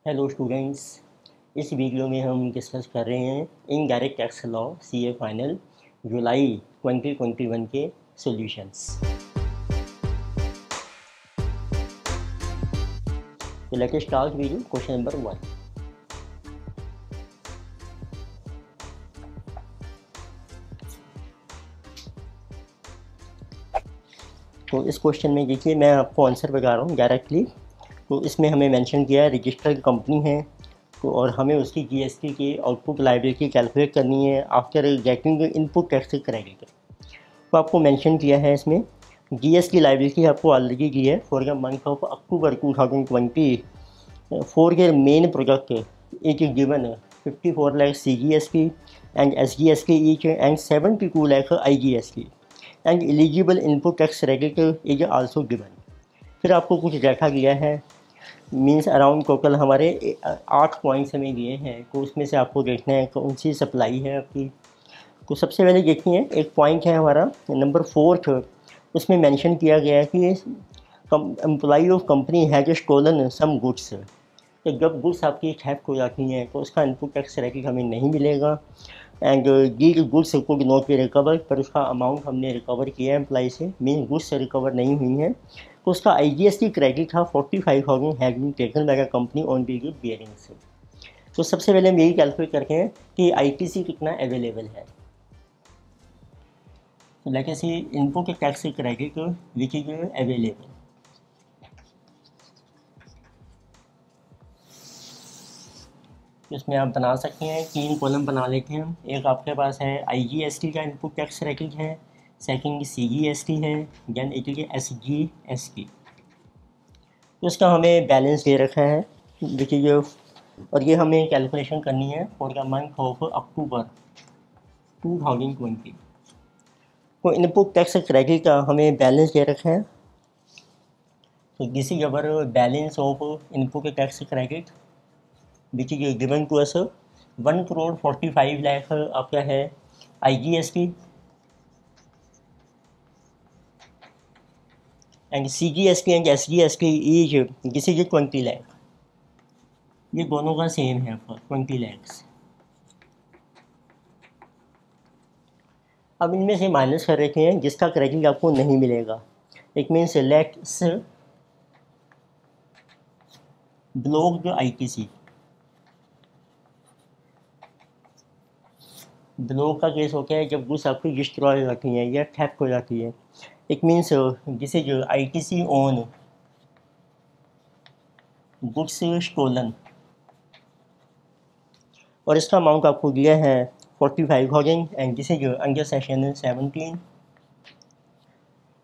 Hello students. इस video में हम डिस्कस कर रहे हैं indirect tax law CA final July 2021 के सॉल्यूशंस। तो let us start video question number 1। तो इस क्वेश्चन में देखिए मैं आपको आंसर बता रहा हूँ डायरेक्टली। तो इसमें हमें मेंशन किया है रजिस्टर्ड कंपनी है तो और हमें उसकी जीएसटी की आउटपुट लायबिलिटी कैलकुलेट करनी है after getting input tax credit. तो आपको मेंशन किया है इसमें जीएसटी लायबिलिटी आपको ऑलरेडी दी है for the month of October 2020 फॉर के main product it is given 54 lakh CGST and SGST each and 72 lakh IGST and eligible input tax credit is also given। फिर आपको कुछ डाटा दिया है मीन्स अराउंड टोटल हमारे 8 पॉइंट्स हमें दिए हैं। तो उसमें से आपको देखना है कौन सी सप्लाई है आपकी। तो सबसे पहले देखिए एक पॉइंट है हमारा नंबर 4, उसमें मेंशन किया गया है कि employee of company has stolen some goods. तो जब गुड्स आपकी थेफ्ट हो जाती हैं तो उसका इनपुट टैक्स क्रेडिट हमें नहीं मिलेगा and these goods could not be recover, पर उसका अमाउंट हमने रिकवर किया है एम्प्लॉई से, मीन गुड्स से रिकवर नहीं हुई हैं। तो उसका IGST क्रेडिट था 45,000 has been taken by the company on bearings. तो सबसे पहले हम यही कैलकुलेट करते हैं कि ITC कितना अवेलेबल है। तो let us see input tax credit which is available. इसमें आप बना सकते हैं 3 कॉलम बना लेते हैं। एक आपके पास है IGST का इनपुट टैक्स क्रेडिट है, सेकंड CGST है, देन एक SGST। तो इसका हमें बैलेंस दे रखा है देखिए, और ये हमें कैलकुलेशन करनी है for the month of October 2020। तो इनपुट टैक्स क्रेडिट का हमें बैलेंस दे रखा है। तो this is our balance of input tax credit which is given to us 1,45,00,000 आपका है IGST and CGST and SGST is this is 20 lakh. ये दोनों का सेम है आपका 20 लैक्स। अब इनमें से माइनस कर रखे हैं जिसका क्रेडिट आपको नहीं मिलेगा। It means let's block the ITC। Block का केस होता है जब गुड्स आपकी डिस्ट्रॉय हो जाती हैं या थेफ्ट हो जाती है। It means this is ITC on goods stolen, और इसका अमाउंट आपको दिया है 45,000 and this is under section 17।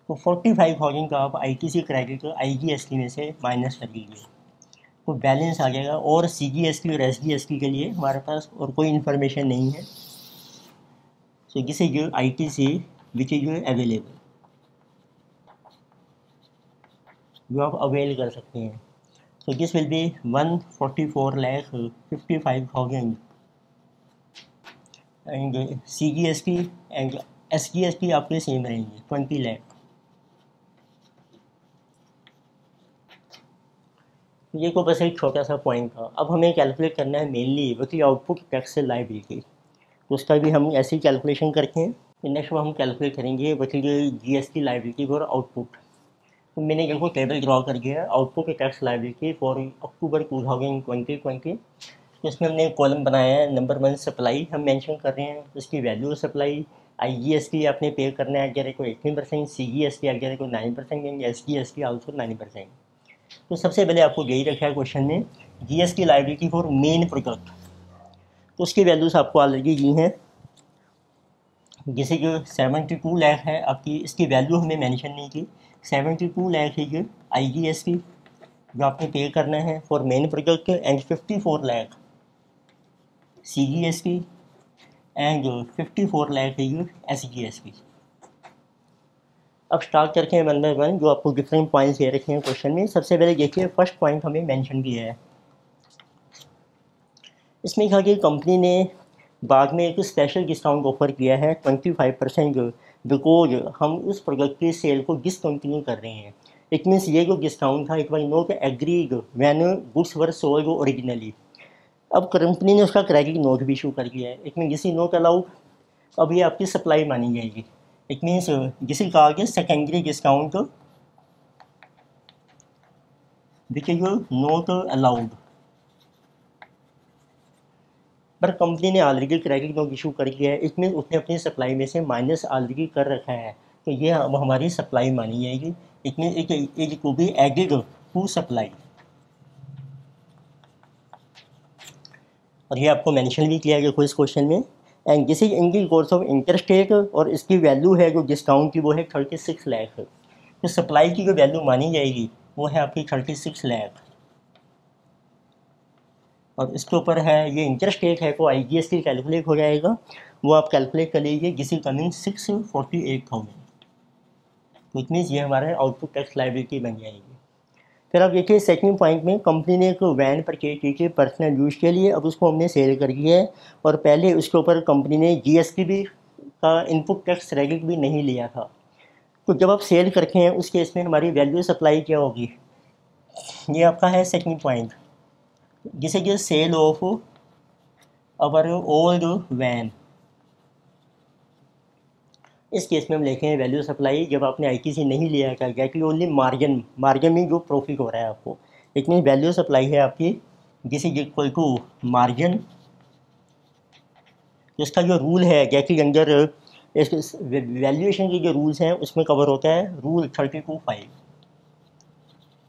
तो 45,000 का आप ITC क्रेडिट IGST में से माइनस कर दीजिए तो बैलेंस आ जाएगा। और CGST और SGST के लिए हमारे पास और कोई इन्फॉर्मेशन नहीं है। So this is ITC which is available, जो आप अवेल कर सकते हैं। सो this will B 1,44,55,000 and CGST and SGST आपके सेम रहेंगे 20 लाख। ये को बस एक छोटा सा पॉइंट था। अब हमें कैलकुलेट करना है मेनली वही आउटपुट टैक्स लायबिलिटी। तो उसका भी हम ऐसे ही कैलकुलेशन करके हैं। नेक्स्ट में हम कैलकुलेट करेंगे वही GST लायबिलिटी फॉर आउटपुट। तो मैंने देखो टेबल ड्रॉ कर दिया output tax liability for October 2020। तो इसमें हमने एक कॉलम बनाया है नंबर 1 सप्लाई हम मेंशन कर रहे हैं, उसकी वैल्यू सप्लाई। IGST आपने पे करना है अगर को 18%, CGST अगर को 9% एंड SGST आल्सो 9%। तो सबसे पहले आपको यही रखा है क्वेश्चन में GST liability for main product. तो उसकी वैल्यूज आपको ऑलरेडी दी हैं, जैसे जो 72 लाख है आपकी, इसकी वैल्यू हमें मेंशन नहीं की। 72 लाख है जो IGST जो आपने पे करना है for main product and 54 lakh CGST and 54 lakh है जो SGST। अब स्टार्ट करके हैं 1 बाय 1 जो आपको डिफरेंट पॉइंट्स दे रखे हैं क्वेश्चन में। सबसे पहले देखिए फर्स्ट पॉइंट हमें मेंशन किया है, इसमें कहा कि कंपनी ने बाद में एक स्पेशल डिस्काउंट ऑफर किया है 25% बिकॉज हम उस प्रोडक्ट की सेल को डिसकंटिन्यू कर रहे हैं। इट मीन्स ये जो डिस्काउंट था it was not agreed when goods were sold originally. अब कंपनी ने उसका क्रेडिट नोट भी इशू कर दिया है, इट मीन किसी नोट अलाउड, अब ये आपकी सप्लाई मानी जाएगी। इट मीन्स जिसे कहा गया secondary discount which is not allowed, पर कंपनी ने ऑलरेडी क्रेडिट नोट इशू कर दिया है, इट मीन उसने अपनी सप्लाई में से माइनस ऑलरेडी कर रखा है, तो ये अब हमारी सप्लाई मानी जाएगी। इट मीन इट को भी एडेड टू सप्लाई, और ये आपको मेंशन भी किया गया इस क्वेश्चन में। And this is in the course of interest rate, और इसकी वैल्यू है जो डिस्काउंट की वो है 36 लाख। तो सप्लाई की जो वैल्यू मानी जाएगी वो है आपकी 36 लाख, और इसके ऊपर है ये इंटरेस्ट रेट है तो IGST कैलकुलेट हो जाएगा, वो आप कैलकुलेट कर लीजिए, जिस इज कमिंग 648,000। तो इट मीन्स ये हमारा आउटपुट टैक्स लायबिलिटी बन जाएगी। फिर आप देखिए सेकंड पॉइंट में कंपनी ने एक वैन परचेज की थी पर्सनल यूज़ के लिए, अब उसको हमने सेल कर दिया है, और पहले उसके ऊपर कंपनी ने GST भी का इनपुट टैक्स क्रेडिट भी नहीं लिया था। तो जब आप सेल करते हैं उस केस में हमारी वैल्यू सप्लाई क्या होगी, ये आपका है सेकंड पॉइंट, जिसे कि sale of our old van. इस केस में हम लिखे हैं वैल्यू सप्लाई जब आपने ITC नहीं लिया था, एक्चुअली ओनली मार्जिन में जो प्रॉफिट हो रहा है आपको, इट मीन वैल्यू सप्लाई है आपकी this is equal to margin. इसका जो रूल है एक्चुअली अंडर वैल्यूएशन के जो रूल्स हैं उसमें कवर होता है रूल 32(5),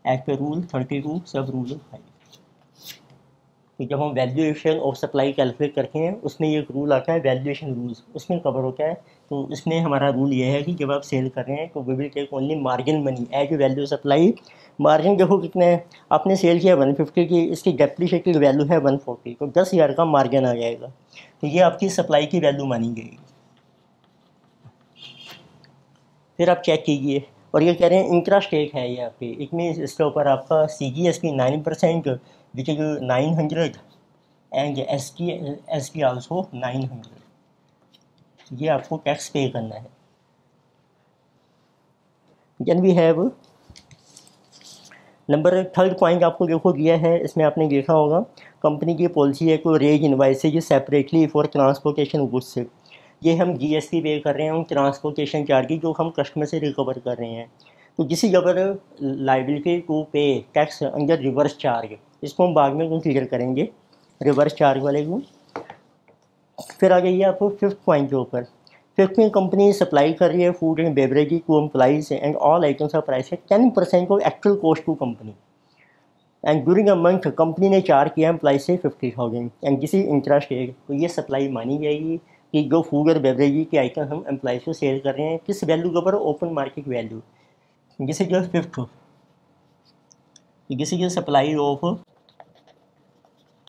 एक्ट पे रूल 32 सब रूल 5। तो जब हम वैल्यूएशन ऑफ सप्लाई कैलकुलेट करते हैं उसमें ये एक रूल आता है वैल्यूएशन रूल्स, उसमें कवर होता है। तो इसमें हमारा रूल ये है कि जब आप सेल कर रहे हैं तो we will take only margin money as value supply. Margin देखो कितने है, आपने सेल किया 150 की, इसकी डेप्रिशिएटेड वैल्यू है 140, तो 10,000 का मार्जिन आ जाएगा, तो ये आपकी सप्लाई की वैल्यू मानी जाएगी। फिर आप चेक कीजिए, और ये कह रहे हैं इंट्रा स्टेक है ये आपकी, इट मीन्स इसके ऊपर आपका CGST 9% which is 900 and ST also 900, ये आपको टैक्स पे करना है। Then we have number third point आपको देखो दिया है, इसमें आपने देखा होगा कंपनी की पॉलिसी है को raise invoices separately for transportation goods, ये हम GST पे कर रहे हैं, हम ट्रांसपोर्टेशन चार्ज जो हम कस्टमर से रिकवर कर रहे हैं। तो किसी अगर liability to pay tax under reverse charge, इसको हम बाद में कंसीडर करेंगे रिवर्स चार्ज वाले को। फिर आ जाइए आपको फिफ्थ पॉइंट के ऊपर, फिफ्थ में कंपनी सप्लाई कर रही है food and beverage to employees and all items of price 10% of actual cost to company, and during a month company ने चार्ज किया एम्प्लॉइज से 50,000 एंड किसी इंटरेस्ट रेट, तो ये सप्लाई मानी जाएगी कि जो फूड और बेवरेज के आइटम हम एम्प्लॉइज को सेल कर रहे हैं किस वैल्यू के ऊपर, ओपन मार्केट वैल्यू। जिसे जो फिफ्थ, जिसे जो supply of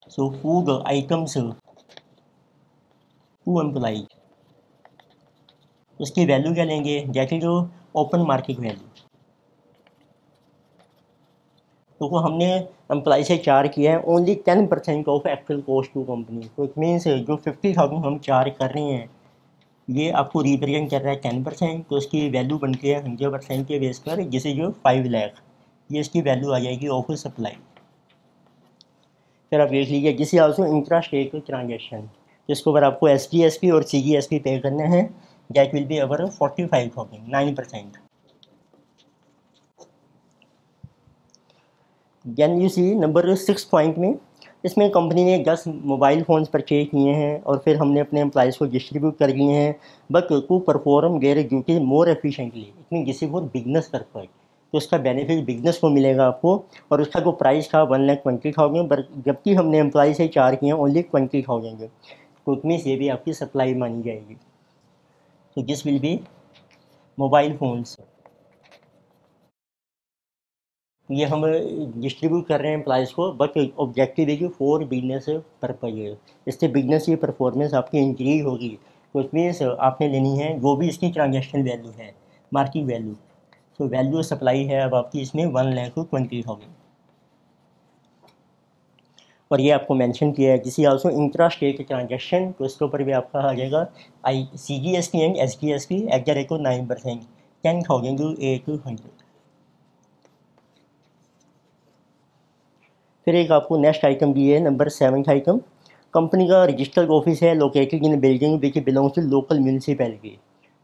so food items to employees, उसकी वैल्यू क्या लेंगे, जैसे जो ओपन मार्केट वैल्यू, तो वो हमने एम्प्लॉय से चार्ज किया है only 10% of actual cost to company, तो इट मीन्स जो 50,000 हम चार्ज कर रहे हैं ये आपको रिप्रेजेंट कर रहा है 10%, तो उसकी वैल्यू बनती है 100% के बेस पर, जिसे जो 5 लाख ये इसकी वैल्यू आ जाएगी ऑफ सप्लाई। फिर आप देख लीजिए जिसे आल्सो इंट्रा स्टेट ट्रांजेक्शन, जिसके ऊपर आपको SGST और CGST पे करना है, that will be our 45,000 9%। Then you see number 6 point में, इसमें कंपनी ने 10 मोबाइल फ़ोन्स परचेज किए हैं और फिर हमने अपने एम्प्लॉइज़ को डिस्ट्रीब्यूट कर दिए हैं, but to perform their duty more efficiently, इतनी किसी को बिजनेस कर पाए, तो उसका बेनिफिट बिजनेस को मिलेगा आपको, और उसका जो प्राइस था 1,20,000, बट जबकि हमने एम्प्लॉय से चार्ज किए ओनली 20,000, तो उसमें ये भी आपकी सप्लाई मानी जाएगी। तो this will B mobile phones, ये हम डिस्ट्रीब्यूट कर रहे हैं एम्प्लॉइज़ को, बट ऑब्जेक्टिव है कि फॉर बिजनेस पर्पज है, इससे बिजनेस की परफॉर्मेंस आपकी इंक्रीज होगी, तो इट मीन्स आपने लेनी है जो भी इसकी ट्रांजेक्शन वैल्यू है मार्केट वैल्यू, तो वैल्यू सप्लाई है अब आपकी इसमें 1,20,000, और ये आपको मेंशन किया है किसी आल्सो इंट्रा स्टेट ट्रांजेक्शन, तो इसके ऊपर भी आपका आ जाएगा CGST and SGST eight the rate of 9%, 10,000 to 800। फिर एक आपको नेक्स्ट आइटम दी है नंबर 7th आइटम, कंपनी का रजिस्टर्ड ऑफिस है located in building which belongs to local municipality.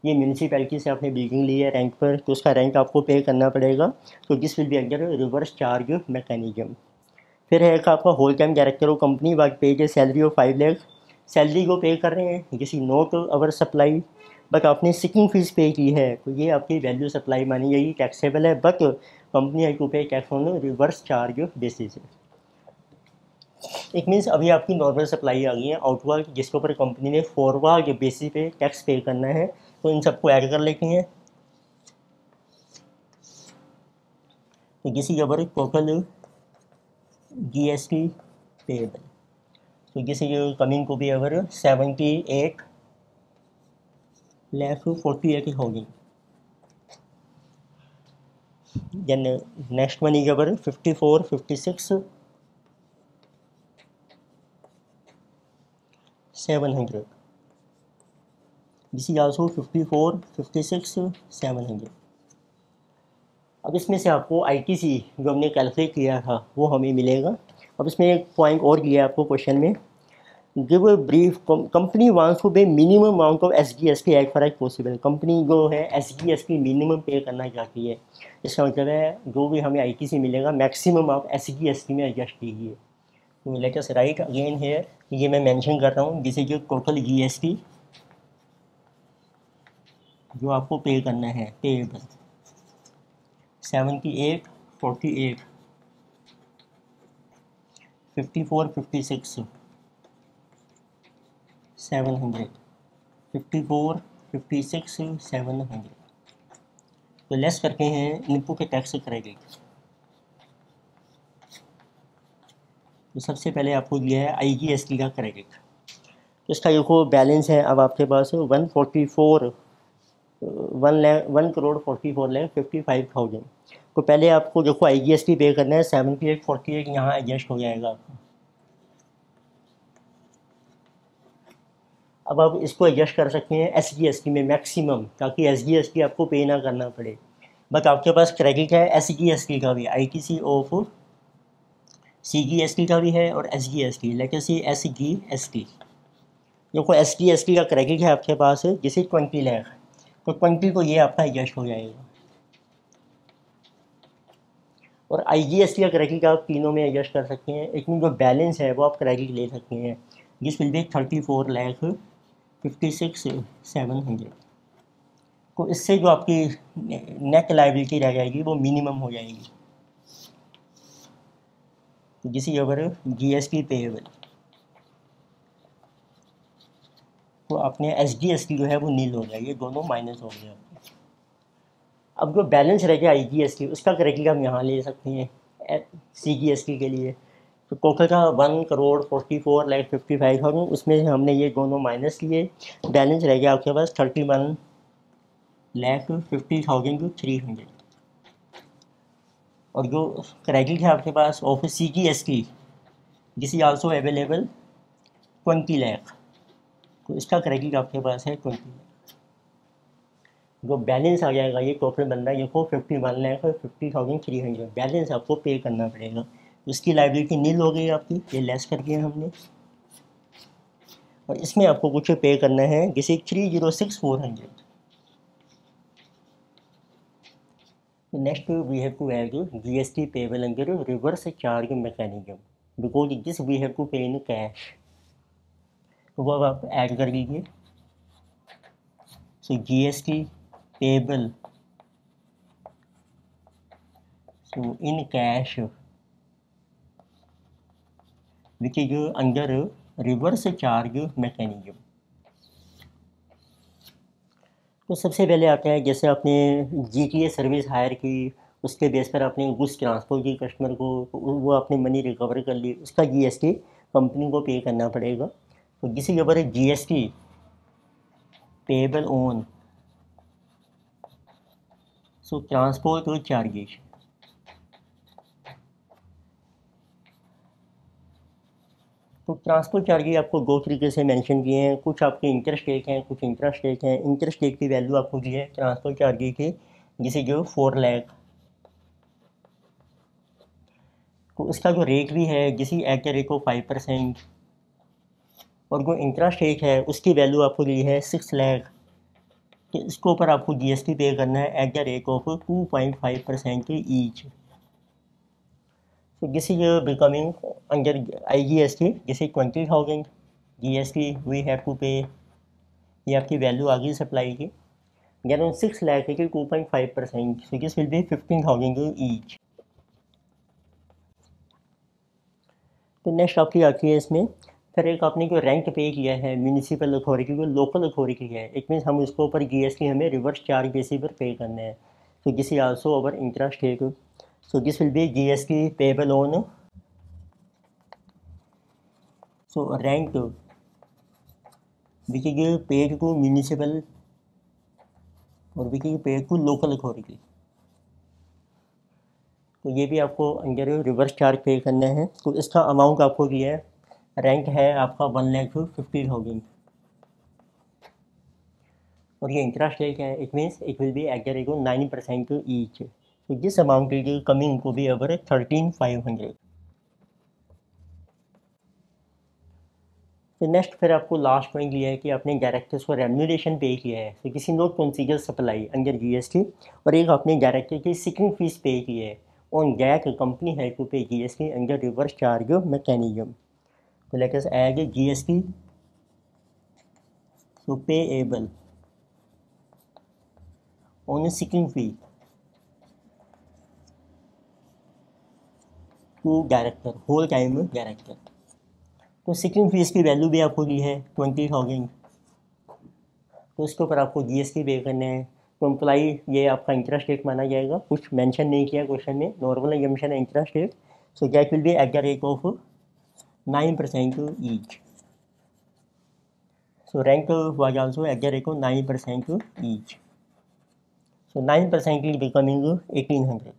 ये म्यूनसिपैलिटी से आपने बिल्डिंग ली है रेंट पर, तो उसका रेंट आपको पे करना पड़ेगा, तो this will be under reverse charge mechanism. फिर है एक आपका whole time director of company what pays salary of 5 lakh, salary को पे कर रहे हैं, किसी नोट अवर सप्लाई, बट आपने सिकिंग फीस पे की है, तो ये आपकी वैल्यू सप्लाई मानी जाएगी, टैक्सेबल है, बट कंपनी है to pay tax on reverse charge basis. It means अभी आपकी नॉर्मल सप्लाई आ गई है आउटवर्ड, जिसके ऊपर कंपनी ने फॉरवर्ड बेसिस पे टैक्स पे करना है, तो इन सबको ऐड कर लेते हैं। तो किसी के ऊपर टोटल GST पेबल, तो किसी कमिंग को भी अगर 78,48,000, then next one is our 54, 56, 700. This is also 54, 56, 700. अब इसमें से आपको ITC जो हमने कैलकुलेट किया था वो हमें मिलेगा। अब इसमें एक पॉइंट और दिया है आपको क्वेश्चन में, give brief company wants to pay minimum amount of SGST as far as possible. Company जो है SGST मिनिमम पे करना चाहती है, इसका मतलब है जो भी हमें ITC मिलेगा मैक्सिमम आप SGST में एडजस्ट कीजिए। तो let us right again here, ये मैं मेंशन कर रहा हूँ, जिसे जो टोटल GST जो आपको पे करना है पेएबल 78, 48, 54, 56, 700, 54, 56, 700। तो लेस करके हैं इनपुट के टैक्स क्रेडिट। तो सबसे पहले आपको दिया है IGST का क्रेडिट, तो इसका देखो बैलेंस है अब आपके पास 144 1,44,55,000। तो पहले आपको देखो IGST पे करना है 78, 48 यहाँ एडजस्ट हो जाएगा आपको। अब आप इसको एडजस्ट कर सकते हैं SGST में मैक्सिमम, ताकि SGST आपको पे ना करना पड़े। बट आपके पास क्रेडिट है SGST का भी, ITC ऑफ CGST का भी है और SGST, लेकिन सी SGST देखो SGST का क्रेडिट है आपके पास जिसे 20 लाख, तो 20 को ये आपका एडजस्ट हो जाएगा, और IGST का क्रेडिट आप तीनों में एडजस्ट कर सकते हैं, लेकिन जो बैलेंस है वो आप क्रेडिट ले सकते हैं, जिस विल बी 34,56,700। तो इससे जो आपकी नेट लायबिलिटी रह जाएगी वो मिनिमम हो जाएगी, तो जिस ओवर GST पेएबल, तो अपने SGST जो है वो नील हो जाएगी, दोनों माइनस हो गया। अब जो बैलेंस रह गया IGST उसका क्रेडिट हम यहाँ ले सकते हैं CGST के लिए, तो टोटल का 1,44,55,000, उसमें हमने ये दोनों माइनस लिए, बैलेंस रह गया आपके पास 31,50,300। और जो क्रेडिट है आपके पास of CGST this is also available 20 lakh, तो इसका क्रेडिट आपके पास है 20 लाख। जो बैलेंस आ जाएगा ये टोटल बन रहा है देखो 51,50,300, बैलेंस आपको पे करना पड़ेगा, उसकी लायबिलिटी नील हो गई आपकी, ये लेस कर दिया हमने, और इसमें आपको कुछ पे करना है जिसे 306,400। Next we have to add GST payable under reverse charge mechanism, because this we have to pay in cash, तो वो अब आप ऐड कर लीजिए। सो GST payable so in cash which is under reverse charge mechanism। तो सबसे पहले आता है जैसे आपने GTA सर्विस हायर की, उसके बेस पर आपने गुड्स ट्रांसपोर्ट की कस्टमर को, वो आपने मनी रिकवर कर ली, उसका GST कंपनी को पे करना पड़ेगा। तो जिसके ऊपर GST payable on so transport और चार्जेस। तो ट्रांसपोर्ट चार्जेस आपको दो तरीके से मेंशन किए हैं, कुछ आपके इंटरेस्ट रेट हैं, कुछ इंटरेस्ट रेट हैं। इंटरेस्ट रेट की वैल्यू आपको दी है ट्रांसपोर्ट चार्जेस की, जिसे जो 4 लाख, तो इसका जो रेट भी है किसी एक के रेट को 5%, और जो इंटरेस्ट रेट है उसकी वैल्यू आपको दी है 6 लाख, कि इसके ऊपर आपको जीएसटी पे करना है at the rate of 2.5% each. So this is becoming under IGST, this is 20,000 GST we have to pay, ये आपकी वैल्यू आ गई सप्लाई की। Then on 6 lakh it is 2.5%, so this will be 15,000 each। तो next आपकी आती है इसमें, फिर एक आपने जो रेंट पे किया है म्यूनिसिपल अथॉरिटी को, लोकल अथॉरिटी है, इट मीन्स हम उसके ऊपर जीएसटी हमें रिवर्स चार्ज बेसिस पर पे करना है। So this is also our interest rate, so this will B GST payable on, so rent which is paid to municipal और which is paid to local authority। तो ये भी आपको अंडर रिवर्स चार्ज पे करना है। तो इसका अमाउंट आपको दिया है, रैंक है आपका 1,50,000, और ये इंटरेस्ट रेट है, it means it will be at the rate of 9% each. तो this amount is coming to be our 13,500। तो नेक्स्ट फिर आपको लास्ट पॉइंट ये है कि आपने डायरेक्टर्स को रेम्यूनरेशन पे किया है, तो किसी note consider supply under GST, और एक आपने डायरेक्टर की सिकिंग फीस पे की है ऑन दैट कंपनी है to pay GST under reverse charge mechanism. तो लेट अस ऐड जीएसटी तो payable on sitting fee to director, whole time director. तो सिकिंग फीस की वैल्यू भी आपको दी है 20,000, तो उसके ऊपर आपको जीएसटी पे करना है। तो एम्प्लाई ये आपका इंटरेस्ट रेट माना जाएगा, कुछ मेंशन नहीं किया क्वेश्चन में, नॉर्मल एजम्पशन है interest rate. So that will be at the rate of 9% each. So rank was also at the rate of 9% each, so 9% is becoming 1,800।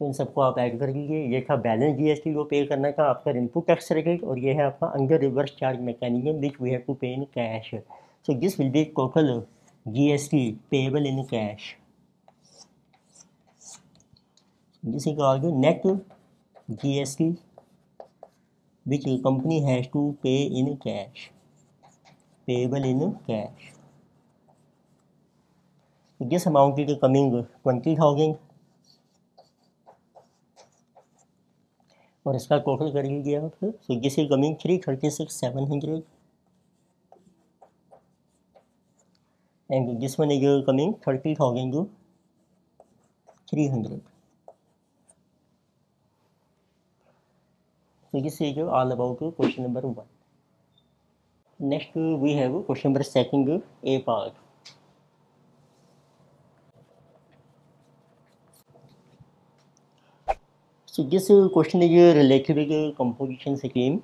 तो इन सबको आप ऐड कर लीजिए। ये था बैलेंस जीएसटी को पे करना था आपका इनपुट टैक्स रेट, और ये है आपका under reverse charge mechanism which we have to pay in cash. So this will be total GST payable in cash. This is called net GST which company has to pay in cash, payable in cash. This amount is coming 20,000, और इसका total कर लीजिए आप। So this is coming 336,700, and this one is coming 30,300। So this is all about question number 1. Next we have question number 2 A part. So this question is related with composition scheme.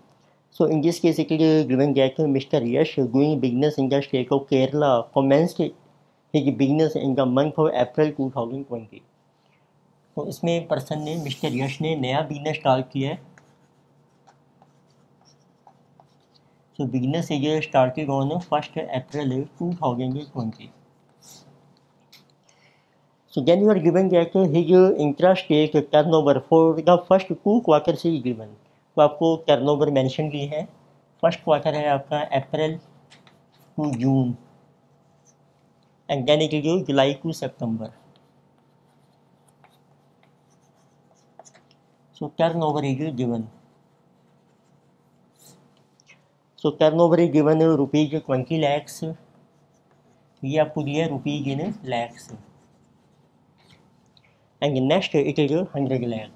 So in this case it is given that Mr. Yash doing business in the state of Kerala commenced his business in the month of April 2020. तो इसमें person ने, mister यश ने नया business start किया है। So business is started on 1st April 2020. So then you are given that his interest rate turnover for the first 2 quarters is given. तो आपको turnover mention की है, फर्स्ट क्वार्टर है आपका April to June, and then it is July to September. So turnover is given, so turnover is given rupees 20 lakhs, ये आपको दिया rupees in lakhs, and next it is 100 lakh,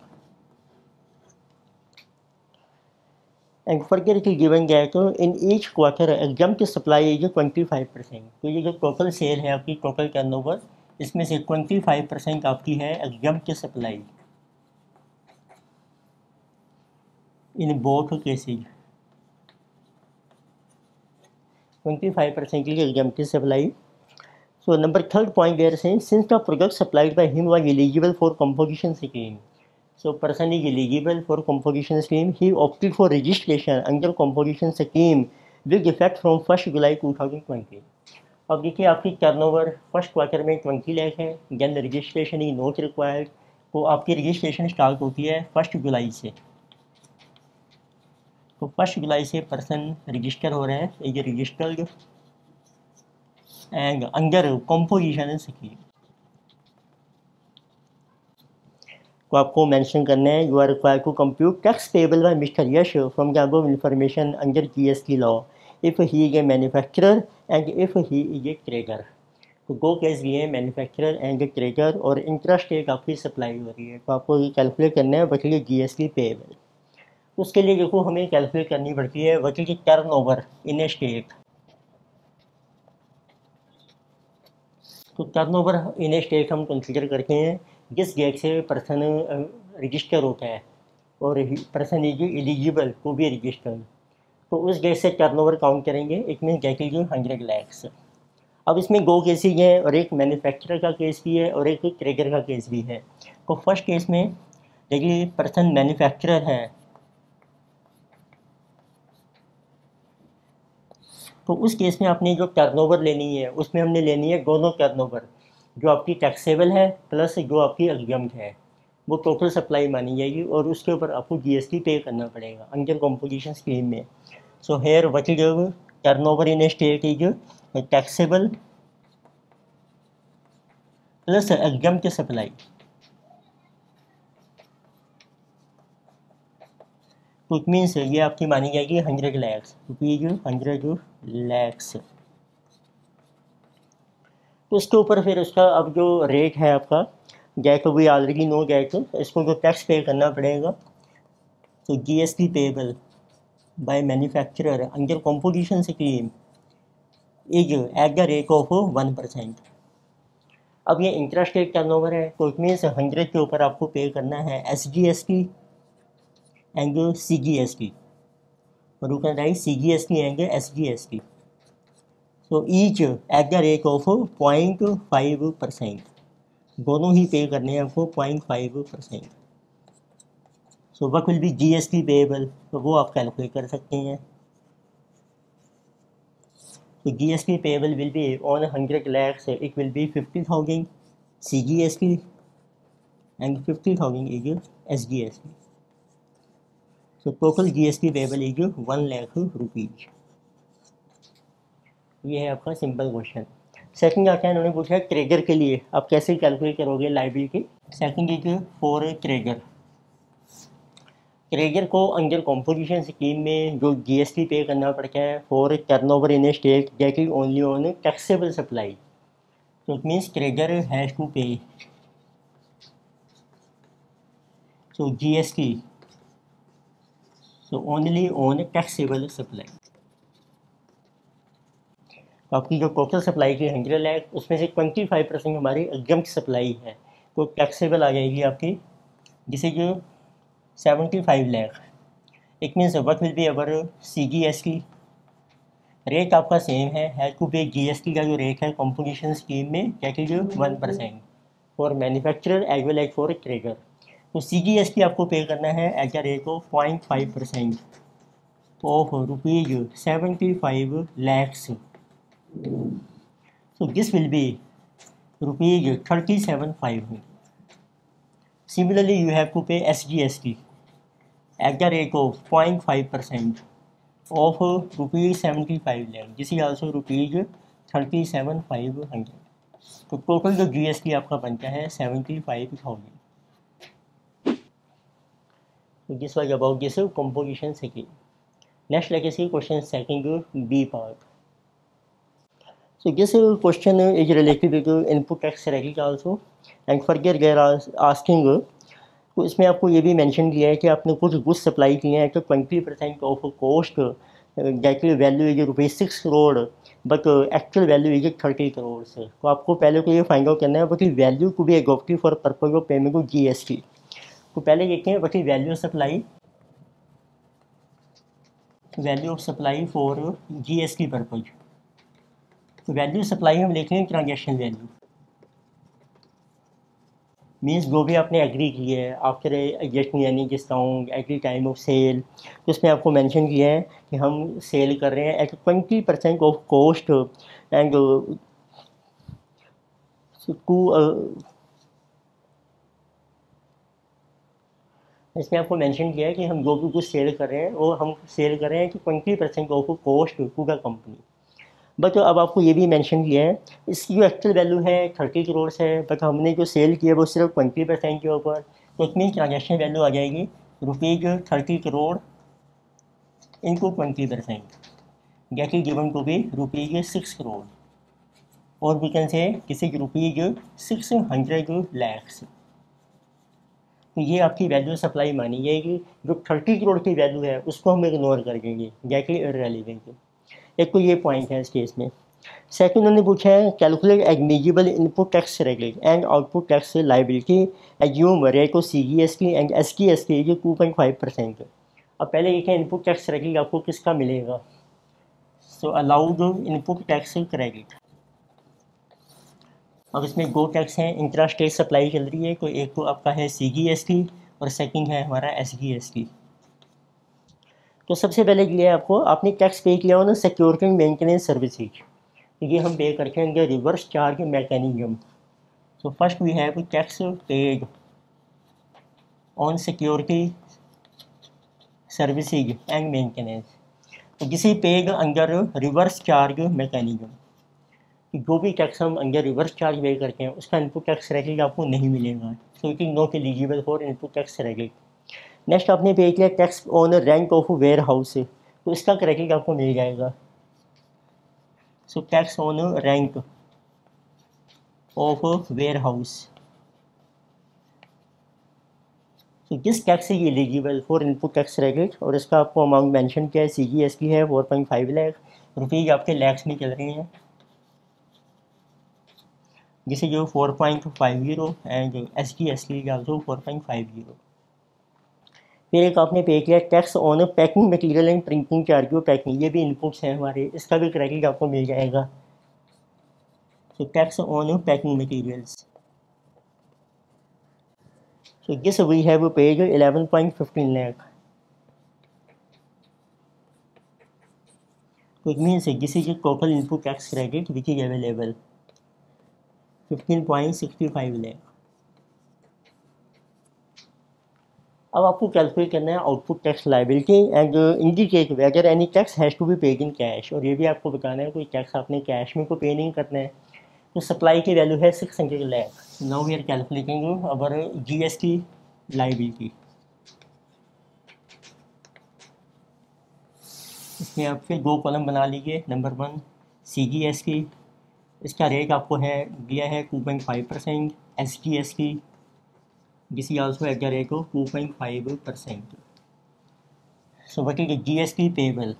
and further it is given that in each quarter exempt supply is 25%। तो ये जो total sale है आपकी, total turnover, इसमें से 25% आपकी है exempt supply in both cases. 25% के लिए exempt supply. So number 3rd point they are saying since the product supplied by him was eligible for composition scheme, so person is eligible for composition scheme, he opted for registration under composition scheme with effect from 1st July 2020। अब देखिए आपकी turnover first quarter में 20 लाख है, then registration is not required, तो आपकी registration start होती है 1 जुलाई से। तो 1 जुलाई से पर्सन रजिस्टर हो रहे हैं, ये registered and under composition scheme. तो आपको मेंशन करना है you are required to compute tax payable by mister Yash from the above information under GST law if he is a manufacturer and if he is a trader. तो दो case भी है, manufacturer and trader, और intrastate आपकी supply हो रही है। तो आपको ये कैलकुलेट करना है वकील जीएसटी पेबल। उसके लिए देखो हमें कैलकुलेट करनी पड़ती है वकील की टर्नओवर इन ए स्टेट। तो टर्नओवर इन ए स्टेट हम कंसिडर करते हैं जिस डेट से पर्सन रजिस्टर होता है और person is eligible to be registered. तो उस डेट से टर्नओवर काउंट करेंगे, it mean date is 100 lakhs. अब इसमें दो केसेज हैं, और एक मैन्युफैक्चरर का केस भी है और एक ट्रेडर का केस भी है। तो फर्स्ट केस में देखिए पर्सन मैन्युफैक्चरर है, तो उस केस में आपने जो टर्नओवर लेनी है उसमें हमने लेनी है दोनों टर्नओवर, जो आपकी टैक्सेबल है प्लस जो आपकी एग्जम्प्ट है, वो टोटल सप्लाई मानी जाएगी और उसके ऊपर आपको जीएसटी पे करना पड़ेगा अंडर कंपोजिशन स्कीम में। So here what is turnover in A state is taxable plus exempt supply. तो इट मीन्स ये आपकी मानी जाएगी 100 लैक्स रुपीज, 100 लैक्स। तो इसके ऊपर फिर उसका अब जो रेट है आपका get, we already know get, इसको जो टैक्स पे करना पड़ेगा। तो GST payable by manufacturer under composition scheme is at the rate of 1%। अब ये इंटरस्टेट टर्नओवर है, तो इट मीन्स 100 के ऊपर आपको पे करना है SGST एंड CGST, और you can write CGST and SGST। So each eight the rate of 0.5%, दोनों ही पे करने हैं आपको 0.5%। So what will B GST payable, तो वो आप कैलकुलेट कर सकते हैं। तो GST payable will be on 100 lakhs it will B 50,000 CGST and 50,000 is SGST। So total GST payable is 1 lakh rupees. ये है आपका सिंपल क्वेश्चन। सेकंड आता है, उन्होंने पूछा ट्रेगर के लिए आप कैसे कैलकुलेट करोगे लायबिलिटी। सेकंड इज फॉर ट्रेगर। ट्रेगर को अंडर कंपोजिशन स्कीम में जो जीएसटी पे करना पड़ता है for turnover in A state that is only on taxable supply. तो इट मीन्स ट्रेगर हैज टू पे so GST so only on taxable supply. तो आपकी जो टोटल सप्लाई की 100 लाख, उसमें से 25% हमारी एग्जम्प्ट सप्लाई है, तो टैक्सेबल आ जाएगी आपकी, जिसे जो 75 lakh. It means what will be our CGST rate आपका सेम है टू पे जीएसटी का जो रेट है कंपोजिशन स्कीम में that is 1% for manufacturer as well as for trader. तो CGST आपको पे करना है at the rate of 0.5% of ₹75 lakhs। So this will be ₹37,500. Similarly, you have to pay SGST at the rate of 0.5% of ₹75 lakh. This is also ₹37,500. तो total जो GST आपका बनता है 75,000। तो this was about this composition scheme. Next लेके C question second B part. So this question is related to input tax credit also, and further they are asking, तो इसमें आपको ये भी मेंशन किया है कि आपने कुछ गुड्स सप्लाई किए हैं तो 20% of cost that value is ₹6 crore but actual value is 30 crore से। तो आपको पहले को ये फाइंड आउट करना है but value to be adopted for purpose of payment of GST। तो पहले देखते हैं but value of supply for GST purpose. तो वैल्यू सप्लाई हम लिखेंगे ट्रांजैक्शन वैल्यू, मीन्स जो भी आपने एग्री किया है आफ्टर एडजस्टिंग यानी discount at the time of sale, तो उसमें आपको मेंशन किया है कि हम सेल कर रहे हैं at 20% of cost and to इसमें आपको मेंशन किया है कि हम जो भी कुछ सेल कर रहे हैं वो हम सेल कर रहे हैं कि 20% of cost to the company. But अब आपको ये भी मेंशन किया है इसकी जो एक्चुअल वैल्यू है 30 करोड़ है, बट हमने जो सेल किया है वो सिर्फ 20% के ऊपर, तो इतनी ट्रांजेक्शन वैल्यू आ जाएगी ₹30 crore into 20%, get is given to be ₹6 crore, और वी कैन से किसी ₹600 lakhs। तो ये आपकी वैल्यू सप्लाई मानी जाएगी। जो 30 करोड़ की वैल्यू है उसको हम इग्नोर कर देंगे, गेट इज इररेलेवेंट। एक तो ये पॉइंट है इस केस में। सेकंड उन्होंने पूछा है calculate admissible input tax regulate and output tax liability assume रेको CGST एंड STST जो 2.5%। अब पहले ये क्या इनपुट टैक्स क्रेडिट आपको किसका मिलेगा। सो अलाउड इनपुट टैक्स क्रेडिट। अब इसमें दो टैक्स हैं, इंट्रा स्टेट सप्लाई चल रही है, तो एक तो आपका है CGST और सेकंड है हमारा SGST। तो सबसे पहले ये आपको आपने टैक्स पे किया हो ना सिक्योरिटी मेंटेनेंस सर्विसेज, तो ये हम पे करके हैं reverse charge mechanism. So first we have tax paid on security services and maintenance. तो किसी paid under reverse charge mechanism, जो भी टैक्स हम अंडर रिवर्स चार्ज पे करते हैं उसका इनपुट टैक्स क्रेडिट आपको नहीं मिलेगा, so it is not eligible for input tax credit. Next आपने पे किया tax on rent of warehouse से, तो इसका क्रेडिट आपको मिल जाएगा। So tax on rent of warehouse, तो किस टैक्स से ये eligible for input tax credit, और इसका आपको अमाउंट मेंशन किया है CGST है 4.5 लाख रुपीज़, आपके लैक्स में चल रही हैं, जिसे जो 4.50 एंड SGST आल्सो 4.50। फिर एक आपने पे किया tax on packing material and printing charge of packing, ये भी इनपुट्स हैं हमारे, इसका भी क्रेडिट आपको मिल जाएगा। So tax on packing materials, so this we have paid 11.15 lakh, so it means this is the total input tax credit which is available 15.65 lakh। अब आपको कैलकुलेट करना है output tax liability and indicate whether any tax has to be paid in cash, और ये भी आपको बताना है कोई टैक्स आपने कैश में को पे नहीं करना है। तो सप्लाई की वैल्यू है 600 lakh. Now we are calculating our GST liability. इसमें आप फिर दो कॉलम बना लीजिए। नंबर 1 CGST, इसका रेट आपको है दिया है 2.5%, SGST this is also at the rate of 2.5%। So what is GST payable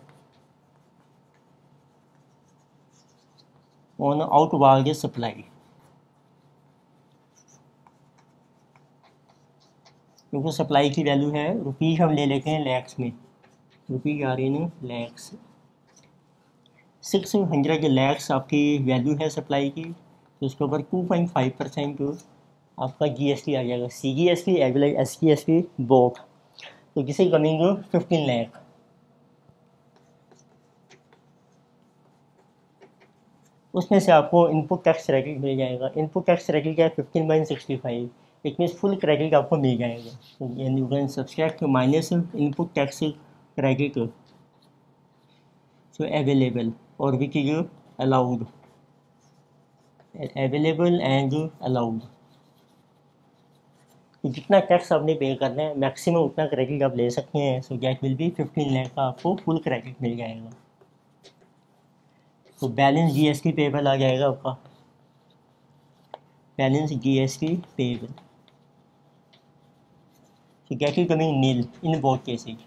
on outward supply, क्योंकि सप्लाई की वैल्यू है रुपीज़ हम ले लेते हैं लैक्स में, रुपीज़ आ रही है लैक्स, 600 लैक्स आपकी वैल्यू है सप्लाई की, तो उसके ऊपर 2.5% आपका GST आ जाएगा, CGST as well as SGST both, तो जिसे कमिंग 15 लाख। उसमें से आपको इनपुट टैक्स क्रेडिट मिल जाएगा। इनपुट टैक्स क्रेडिट है 15/65, इट मीन्स फुल क्रेडिट आपको मिल जाएगा। And you can subtract minus input tax credit so available और which is allowed, available and allowed. तो जितना टैक्स आपने पे करना है मैक्सिमम उतना क्रेडिट आप ले सकते हैं। So that will B 15 lakh का आपको फुल क्रेडिट मिल जाएगा। तो बैलेंस GST पेबल आ जाएगा आपका, balance GST payable, so that is coming nil in both cases।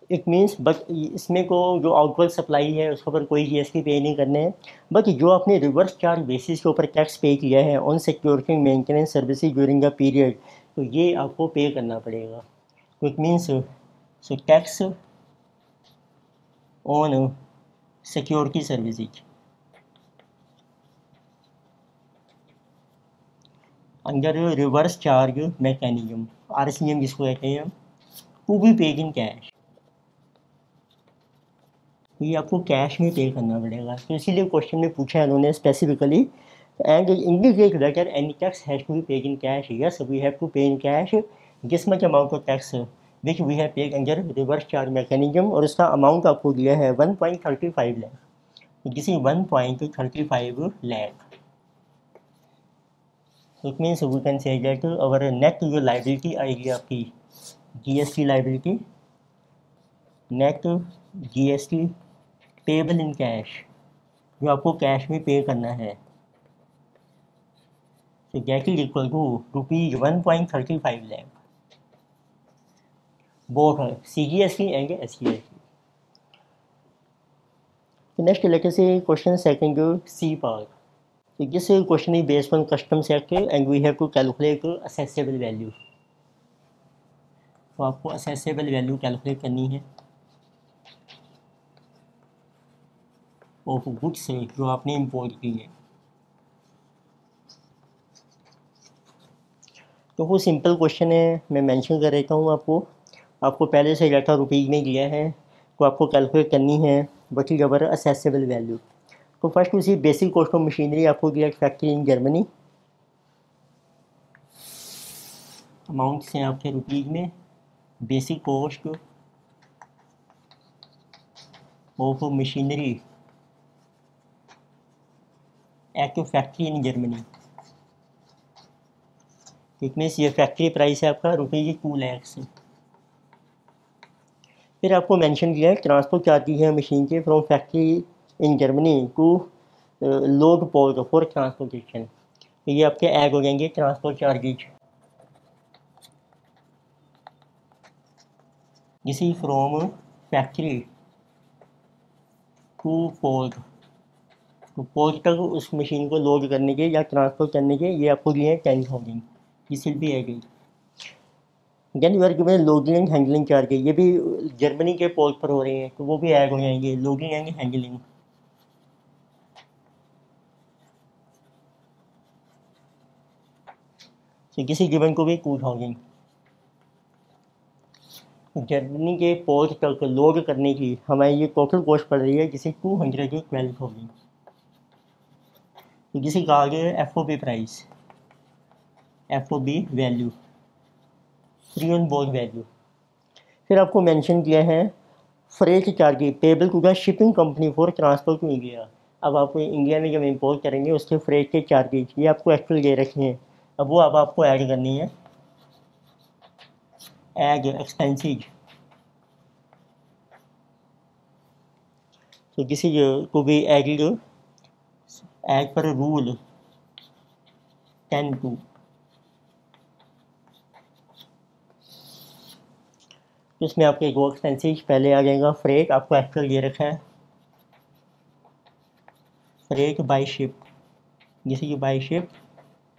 It means but इसमें को जो आउटवर्ड सप्लाई है उसके ऊपर कोई GST पे नहीं करने हैं, बट जो आपने रिवर्स चार्ज बेसिस के ऊपर टैक्स पे किया है on security maintenance services during the period, तो ये आपको पे करना पड़ेगा। तो it means so tax on security services under reverse charge mechanism, RCM जिसको कहते हैं, to be paid in cash, तो ये आपको कैश में पे करना पड़ेगा। तो इसीलिए क्वेश्चन में पूछा है उन्होंने specifically and indicate whether any tax has to be paid in cash. Yes, we have to pay in cash this much amount of tax which we have paid under reverse charge mechanism, और उसका amount आपको दिया है 1.35 lakh. This is 1.35 lakh. It means we can say that our net जो liability आएगी आपकी GST liability, net GST payable in cash, जो आपको कैश में पे करना है. So that is equal to rupees 1.35 lakh. Both are CGST and SGST. So next let us see question second C part. So this question is based on Customs Act and we have to calculate assessable value. तो आपको assessable value calculate करनी है of goods से जो आपने import की है. तो वो सिंपल क्वेश्चन है, मैं मेंशन कर देता हूँ आपको पहले से डाटा रुपीज़ में दिया है, तो आपको कैलकुलेट करनी है what is our accessible value. तो फर्स्ट उसी बेसिक कॉस्ट ऑफ मशीनरी आपको दिया फैक्ट्री इन जर्मनी, अमाउंट से आपके रुपीज़ में, basic cost of machinery at factory in Germany. It means ये फैक्ट्री प्राइस है आपका रुपीज़ 2 लाख से. फिर आपको मेंशन किया है ट्रांसपोर्ट चार्जेज है मशीन के from factory in Germany to load port for transportation. ये आपके ऐड हो जाएंगे transport charges. This is from factory to port, तो पोर्ट तक उस मशीन को लोड करने के या ट्रांसपोर्ट करने के ये आपको दिए हैं 10,000. This will be added. Then you are given loading and handling charge, ये भी जर्मनी के पोर्ट पर हो रहे हैं तो वो भी ऐड हो जाएंगे लोडिंग एंड हैंडलिंग. तो किसी गिवन को भी 2,000 जर्मनी के पोर्ट तक लोड करने की हमारी ये टोटल कॉस्ट पड़ रही है जिसे 212,000. तो जिसे कहा गया है FOB price, FOB value, free on board value. फिर आपको मेंशन किया है freight charges payable to the shipping company for transport to India. अब आप इंडिया में जब इंपोर्ट करेंगे उसके फ्रेट के चार्जेज ये आपको एक्चुअल दे रखे हैं, अब वो अब आपको ऐड करनी है as expenses. So this is to be added as per rule 10(2). तो इसमें आपके दो एक्सपेंसेज पहले आ जाएगा फ्रेट, आपको एक्चुअल ये रखा है फ्रेट बाय शिप, जैसे कि by ship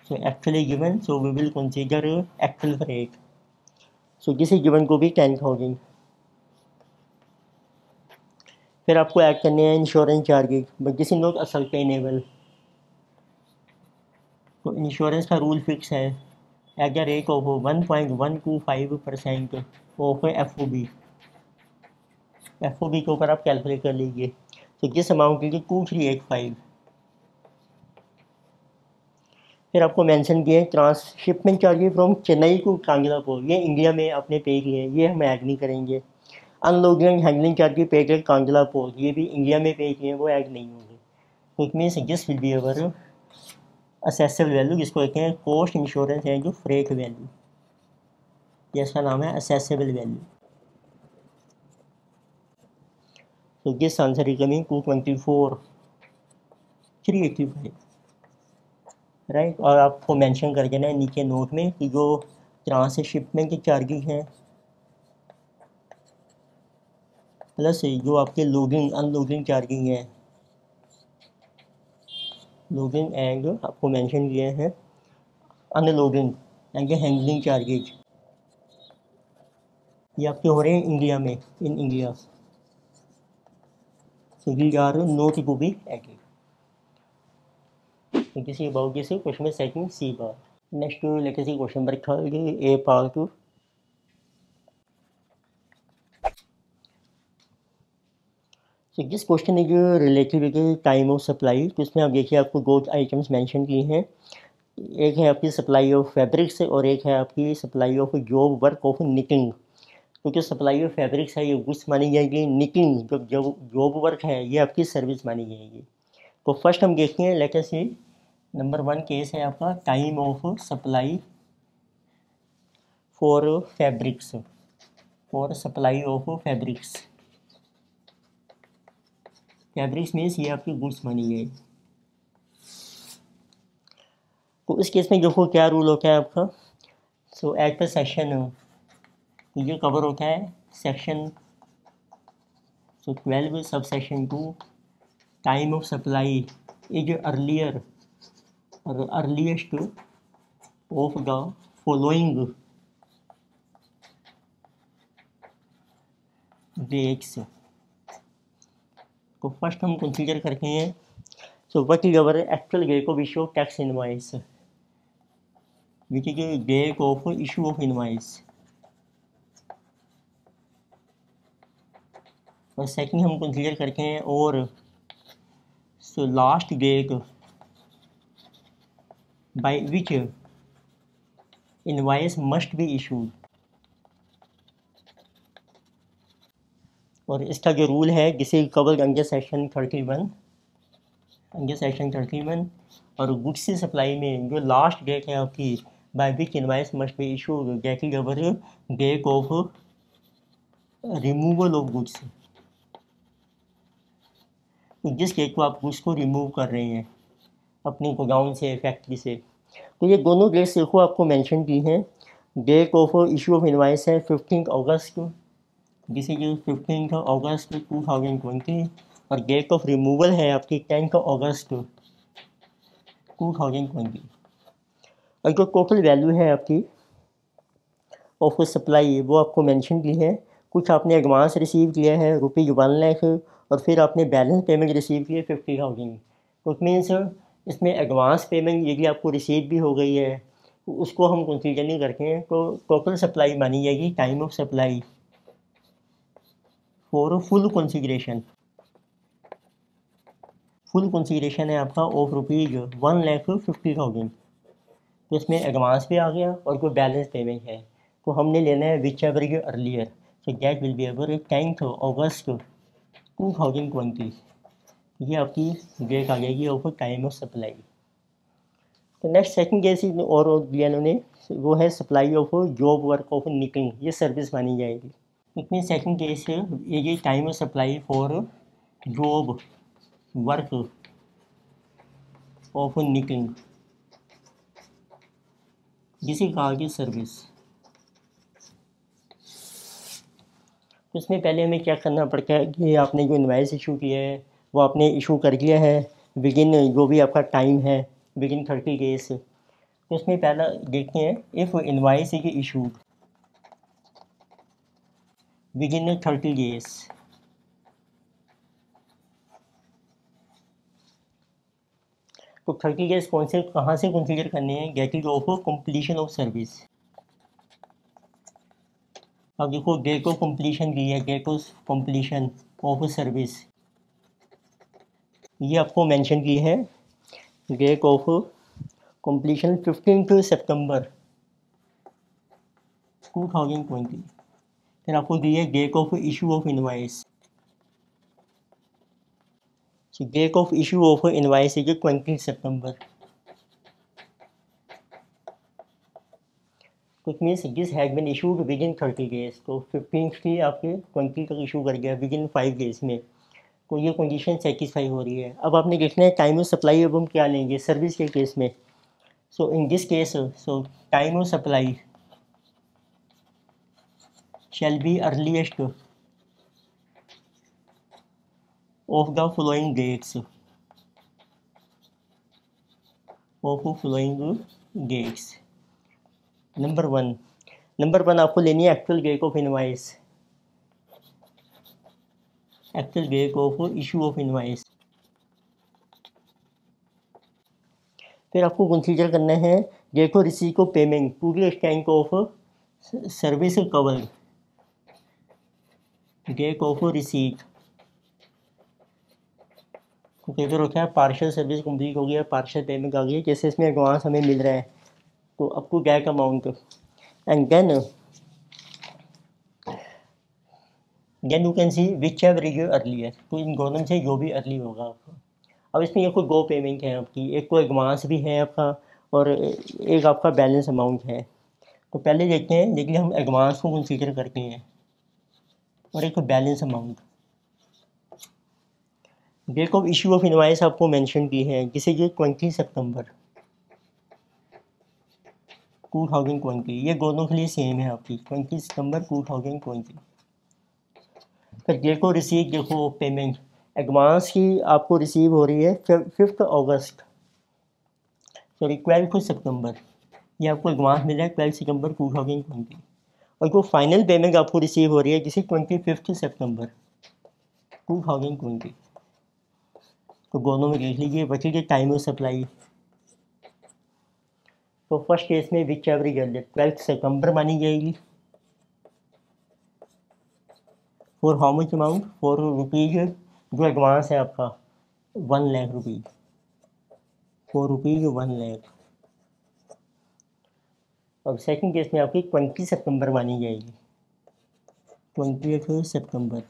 so actually given so we will consider actual freight. So this is given को भी 10,000. फिर आपको ऐड करने हैं insurance charges but this is not ascertainable. तो इंश्योरेंस का रूल फिक्स है at the rate of 1.125% of FOB. FOB के ऊपर आप कैलकुलेट कर लीजिए. तो किस अमाउंट के लिए 2385. फिर आपको मेंशन किया है transhipment charges from Chennai to Kandla port, ये इंडिया में आपने पे किए हैं, ये हम ऐड नहीं करेंगे. अनलोडिंग हैंडलिंग चार्जेज पे किए कांगला पोर्ट, ये भी इंडिया में पे किए हैं, वो ऐड नहीं होंगे. It means this will be our accessible value, जिसको कहते हैं कॉस्ट इंश्योरेंस है जो फ्रेट वैल्यू, ये इसका नाम है असेसेबल वैल्यू. तो this answer is coming 224,385 right. और आपको मेंशन कर देना है नीचे नोट में कि जो ट्रांसशिपमेंट के चार्जेज हैं प्लस जो आपके लोडिंग अनलोडिंग चार्जिंग है, लोडिंग एंड आपको मेंशन किए हैं अनलोडिंग एंड हैंडलिंग चार्जेज, ये आपके हो रहे हैं इंडिया में in India. So these are not to be added. So this is about this question second C bar. Next let us see question number third A part. तो जिस question है जो रिलेटेड है टाइम ऑफ सप्लाई, तो इसमें आप देखिए आपको दो आइटम्स मेंशन किए हैं। एक है आपकी सप्लाई ऑफ फैब्रिक्स और एक है आपकी supply of job work of knitting. तो जो सप्लाई ऑफ फैब्रिक्स है ये गुड्स मानी जाएगी, निटिंग जो जॉब वर्क है ये आपकी सर्विस मानी जाएगी। तो फर्स्ट हम देखते हैं, let us see number 1 case है आपका time of supply for fabrics, for supply of fabrics. Fabrics means ये आपकी गुड्स मानी जाएगी। तो इस केस में देखो क्या रूल होता है आपका। सो एट पर सेक्शन ये कवर होता है section 12 sub section 2, time of supply is earlier और earliest of the following dates. तो फर्स्ट हम कंसीडर करते हैं so what is our actual date of issue of tax invoice, which is date of issue of invoice. और second हम consider करते हैं और so last date by which invoice must be issued. और इसका जो रूल है जिसे cover under section 31, under section 31, और गुड्स की सप्लाई में जो लास्ट डेट है आपकी by which invoice must be issued, that is our date of removal of goods. तो जिस डेट को आप गुड्स को रिमूव कर रहे हैं अपनी गोडाउन से, फैक्ट्री से, तो ये दोनों डेट्स देखो आपको मेंशन की हैं। Date of issue of invoice है 15 अगस्त, जिसे जो 15 अगस्त 2020, और डेट ऑफ रिमूवल है आपकी 10 अगस्त 2020। और जो टोटल वैल्यू है आपकी ऑफ सप्लाई वो आपको मेंशन की है। कुछ आपने एडवांस रिसीव किया है ₹1,00,000 और फिर आपने बैलेंस पेमेंट रिसीव की है 50,000। तो इट मीन्स इसमें एडवांस पेमेंट यदि आपको रिसीव भी हो गई है तो उसको हम कंसीडर नहीं करते हैं। तो टोटल सप्लाई मानी जाएगी time of supply for full consideration. Full consideration है आपका ऑफ ₹1,50,000। तो इसमें एडवांस भी आ गया और कोई बैलेंस पेमेंट है, तो हमने लेना है which ever you earlier. So that will be अवर 10 अगस्त 2020। ये आपकी डेट आ जाएगी ऑफ टाइम ऑफ सप्लाई। तो नेक्स्ट सेकंड केस और दिया इन्होंने, वो है supply of job work of knitting, ये सर्विस मानी जाएगी। इतनी सेकंड केस है ये time of supply for job work of knitting, जिसे कहा कि सर्विस। तो इसमें पहले हमें क्या करना पड़ता है कि आपने जो इनवॉइस इशू किया है वो आपने इशू कर दिया है विगिन जो भी आपका टाइम है विगिन 30 डेज। तो इसमें पहला देखते हैं if invoice is issued विगिन 30 days, तो 30 डेज कौन से कहाँ से कंसीडर करने हैं, gate is of completion of service. अब देखो डेट ऑफ कंप्लीशन की है, date of completion of service ये आपको मेंशन की है। Date of completion 15 September 2020। फिर आपको दी है date of issue of invoice. So date of issue of invoice is 20 September. कुछ means this has been issued within 30 days. तो 15 की आपके 20 तक इशू कर गया विदिन 5 डेज में, तो ये कंडीशन सेटिस्फाई हो रही है। अब आपने देखना है टाइम ऑफ सप्लाई अब हम क्या लेंगे सर्विस के केस में। So in this case so time of supply shall be earliest of the following dates, of following dates. Number one आपको लेनी है actual date of invoice, actual date of issue of invoice. फिर आपको consider करना है date of receipt of payment to the extent of service cover, date of receipt तो कई बार होता है पार्शियल सर्विस कंप्लीट हो गया, पार्शियल पेमेंट आ गई, जैसे इसमें एडवांस हमें मिल रहा है तो आपको back amount, and then you can see whichever is earlier, तो इन दोनों से जो भी अर्ली होगा आपका। अब इसमें ये कोई दो पेमेंट है आपकी, एक तो एडवांस भी है आपका और एक आपका बैलेंस अमाउंट है। तो पहले देखते हैं, लेकिन हम एडवांस को कंसीडर करते हैं और एक balance amount. Date of issue of invoice आपको मेंशन की है, जिसे ये 20 सितंबर 2020, ये दोनों के लिए सेम है आपकी 20 सितंबर 2020। फिर डेट ऑफ रिसीव देखो पेमेंट, एडवांस की आपको रिसीव हो रही है 5 अगस्त, सॉरी 12 सितंबर, ये आपको एडवांस मिल रहा है 12 सितंबर 2020। और जो फाइनल पेमेंट आपको रिसीव हो रही है जिसे 25 सितंबर 2020। तो दोनों में देख लीजिए बचेगी टाइम ऑफ सप्लाई। तो फर्स्ट केस में विच एवरेज अर्लियर 12 सितंबर मानी जाएगी। For how much amount, for rupees, जो एडवांस है आपका 1 lakh rupees, for rupees 1 lakh. अब सेकंड केस में आपकी 20 सितंबर मानी जाएगी, 20 सितंबर,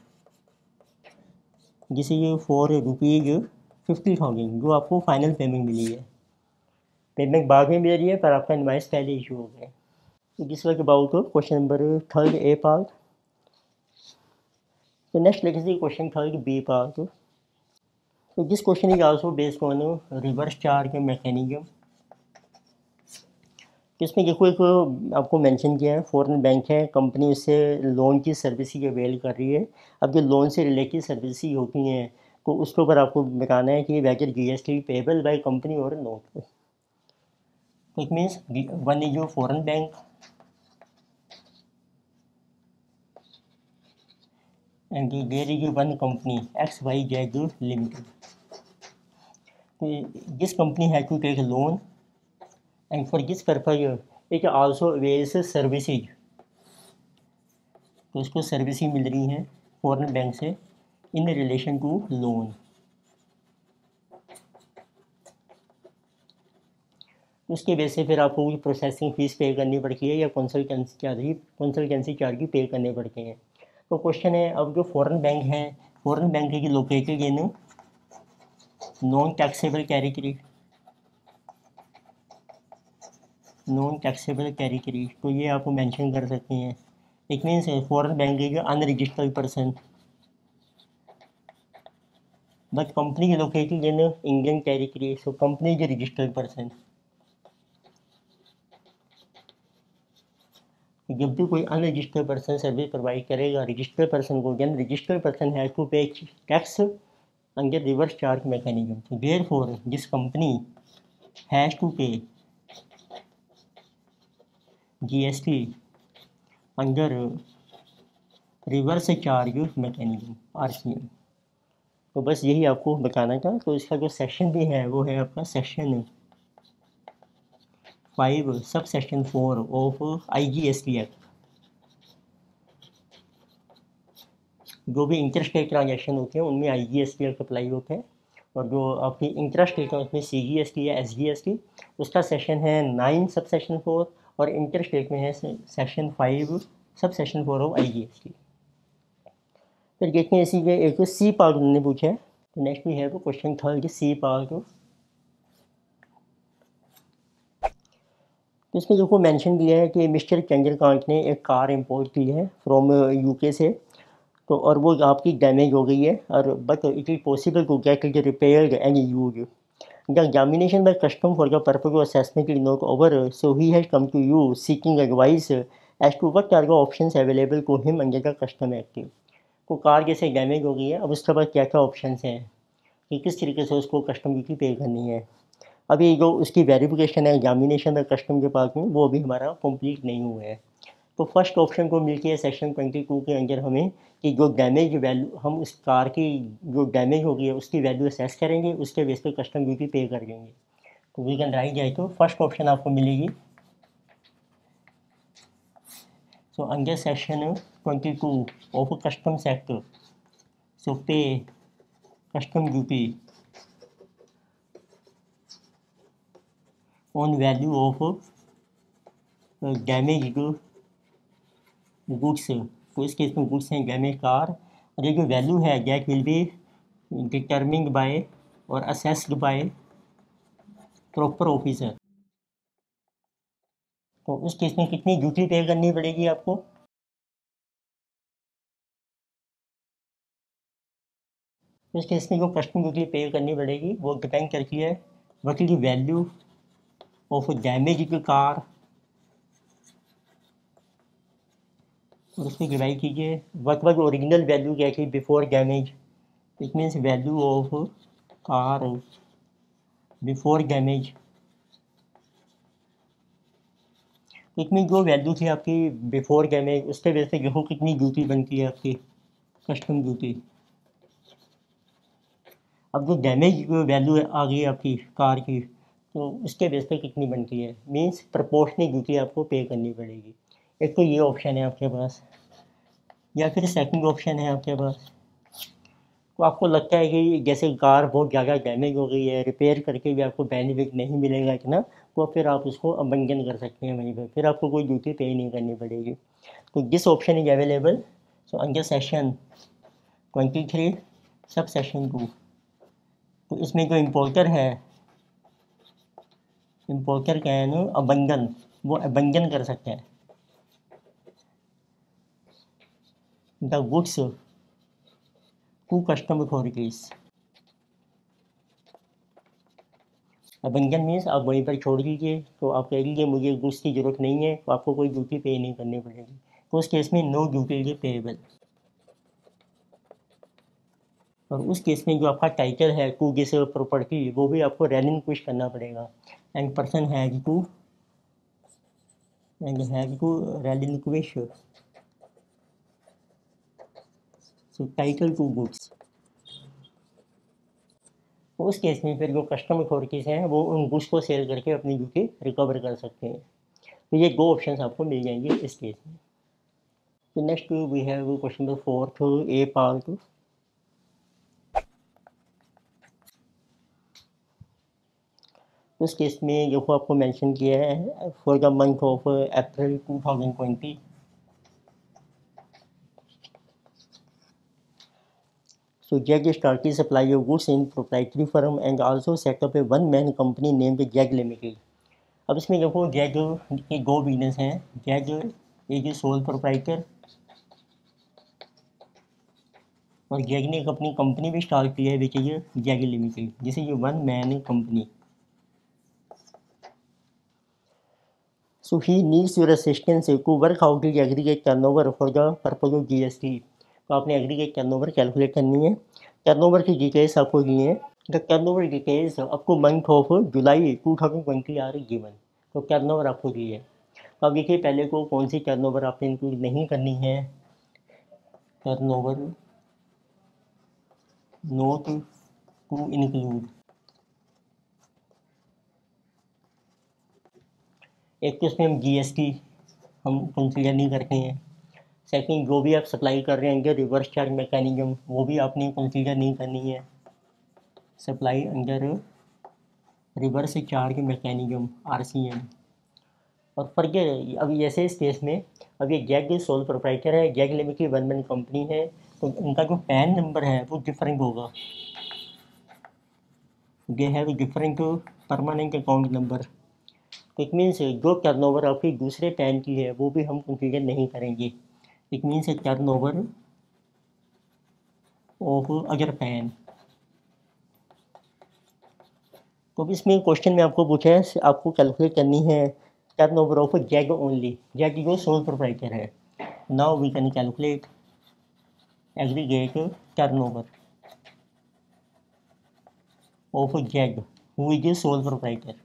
जिसे ये फॉर रुपीज 50,000, जो आपको फाइनल पेमेंट मिली है। पेमेंट बाद में मिल रही है पर आपका इनवाइस पहले इशू हो गया। तो this was about question number third A part. तो next let us see question third B part. तो this question is also based on reverse charge mechanism. इसमें देखो एक आपको मेंशन किया है, फॉरेन बैंक है, कंपनी उससे लोन की सर्विस अवेल कर रही है। अब जो लोन से रिलेटेड सर्विस होती हैं तो उसके ऊपर आपको बताना है कि वैकेट GST पेबल बाय कंपनी और नोट। तो it means one is your foreign bank and there is one company XYZ Limited. This company had to take a loan and for this purpose it also avails services. तो उसको services मिल रही हैं foreign bank से in relation to loan. उसके base से फिर आपको processing fees पे करनी पड़ती है या कंसल्टेंसी चार्ज पे करने पड़ते हैं। तो क्वेश्चन है, अब जो फॉरेन बैंक है, फॉरेन बैंक की located in non taxable category, non taxable category, तो ये आपको मेंशन कर सकते हैं। It means foreign bank is unregistered person but company की located in Indian category, so company is registered person. जब भी कोई अनरजिस्टर्ड पर्सन सर्विस प्रोवाइड करेगा रजिस्टर्ड पर्सन को, then registered person has to pay tax under reverse charge mechanism. So therefore this company has to pay GST under reverse charge mechanism RCM। तो बस यही आपको बताना था। तो इसका जो सेक्शन भी है वो है आपका section 5 sub section 4 of IGST act. जो भी इंटरेस्ट रेट ट्रांजेक्शन होते हैं उनमें IGST एक्ट अप्लाई होते हैं, और जो आपकी इंटरेस्ट रेट है उसमें CGST या SGST। उसका सेक्शन है 9 सब सेक्शन 4, और इंटरेस्ट रेट में है section 5 sub section 4 of IGST। फिर देखते हैं इसी के एक सी पार्ट उन्होंने पूछा है। तो नेक्स्ट भी है वो क्वेश्चन थर्ड सी पार्ट। तो इसमें देखो मेंशन किया है कि मिस्टर चंद्रकांत ने एक कार इंपोर्ट की है फ्रॉम UK से, तो और वो आपकी डैमेज हो गई है, और but it is possible to get it repaired and use. The examination by custom for the purpose of assessment is not over, so he has come to you seeking advice as to what are the options available to him under the custom act. तो car जैसे damage हो गई है, अब उसके बाद क्या क्या ऑप्शन हैं कि किस तरीके से उसको कस्टम ड्यूटी पे करनी है। अभी जो उसकी वेरिफिकेशन है एग्जामिनेशन है कस्टम के पास में, वो अभी हमारा कंप्लीट नहीं हुआ है। तो फर्स्ट ऑप्शन को मिलती है सेक्शन 22 के अंदर हमें कि जो डैमेज वैल्यू, हम उस कार की जो डैमेज हो गई है उसकी वैल्यू असेस करेंगे, उसके बेस पे कस्टम ड्यूटी पे कर देंगे। तो वी कैन राइट जाए तो फर्स्ट ऑप्शन आपको मिलेगी। So under section 22 of customs act, so pay custom duty on value of damage goods. तो इस केस में गुड्स हैं डैमेज कार, और ये जो वैल्यू है that will be determined by और असेस्ड बाय प्रॉपर ऑफिसर। तो उस केस में कितनी ड्यूटी पे करनी पड़ेगी आपको? उस केस में जो कस्टम ड्यूटी पे करनी पड़ेगी वो डिपेंड करती है what is the value of damage car, और उसमें डिवाइड कीजिए व्हाट वाज ओरिजिनल वैल्यू क्या थी before damage. It means value of car before damage. इतनी जो वैल्यू थी आपकी बिफोर डैमेज उसके वजह से गेहूँ कितनी ड्यूटी बनती है आपकी कस्टम ड्यूटी। अब जो डैमेज वैल्यू आ गई आपकी कार की, तो उसके बेस पे कितनी बनती है, मीन्स प्रपोर्शनल ड्यूटी आपको पे करनी पड़ेगी। एक तो ये ऑप्शन है आपके पास, या फिर सेकंड ऑप्शन है आपके पास। तो आपको लगता है कि जैसे कार बहुत ज़्यादा डैमेज हो गई है, रिपेयर करके भी आपको बेनिफिट नहीं मिलेगा इतना, तो फिर आप उसको अबंडन कर सकते हैं वहीं पर, फिर आपको कोई ड्यूटी पे नहीं करनी पड़ेगी। तो this option is available. So under section 23 sub section 2। तो इसमें जो इम्पोर्टर है, इम्पोर्टर कैन अबंडन, वो अबंडन कर सकते हैं the goods to custom authorities. Abandon means आप वहीं पर छोड़ दीजिए, तो आप कह दीजिए मुझे गुड्स की ज़रूरत नहीं है, तो आपको कोई ड्यूटी पे नहीं करनी पड़ेगी। तो उस केस में नो ड्यूटी इज पेएबल। और उस केस में जो आपका टाइटल है टू दिस प्रॉपर्टी वो भी आपको रेलिंक्विश करना पड़ेगा, and person has to relinquish so title to goods. तो उस केस में फिर जो कस्टम अथॉरिटीज़ हैं वो उन गुड्स को सेल करके अपनी ड्यूटी रिकवर कर सकते हैं। तो ये दो ऑप्शंस आपको मिल जाएंगे इस केस में। तो next we have question number 4 A part. उस केस में जो आपको मेंशन किया है for the month of April 2020। So Jag started supply of goods in proprietary firm and also set up a one-man company named Jag Limited। अब इसमें देखो zag के दो बिजनेस हैं, जैग इज सोल प्रोप्राइटर, और zag ने एक अपनी कंपनी भी स्टार्ट की है विच इज जैग लिमिटेड, जिसे ये one man company. So he needs your assistance to work out his aggregate turnover for the purpose of GST। तो आपने एग्रीगेट टर्नओवर कैलकुलेट करनी है। टर्नओवर की डिटेल्स आपको दी हैं। The turnover details up to month of July 2020 are given. तो turnover आपको दी है। तो अब देखिए पहले को कौन सी टर्नओवर आपने इंक्लूड नहीं करनी है। Turnover not to include. एक तो इसमें हम GST हम कंसीडर नहीं करते हैं। सेकंड, जो भी आप सप्लाई कर रहे हैं रिवर्स चार्ज मैकेनिज्म वो भी आपने कंसीडर नहीं करनी है। Supply under reverse charge mechanism RCM। और पर ये अब जैसे इस केस में अब ये जैग सोल प्रोप्राइटर है, zag limited one man company है, तो उनका जो पैन नंबर है वो डिफरेंट होगा। They have different permanent account number. तो इट मीन्स जो टर्नओवर आपकी दूसरे पैन की है वो भी हम कंसीडर नहीं करेंगे। It means turnover of other pan. तो इसमें क्वेश्चन में आपको पूछा है आपको कैलकुलेट करनी है turnover of Jag only, Jag जो सोल प्रोप्राइटर है। Now we can calculate aggregate turnover of Jag who is sole proprietor.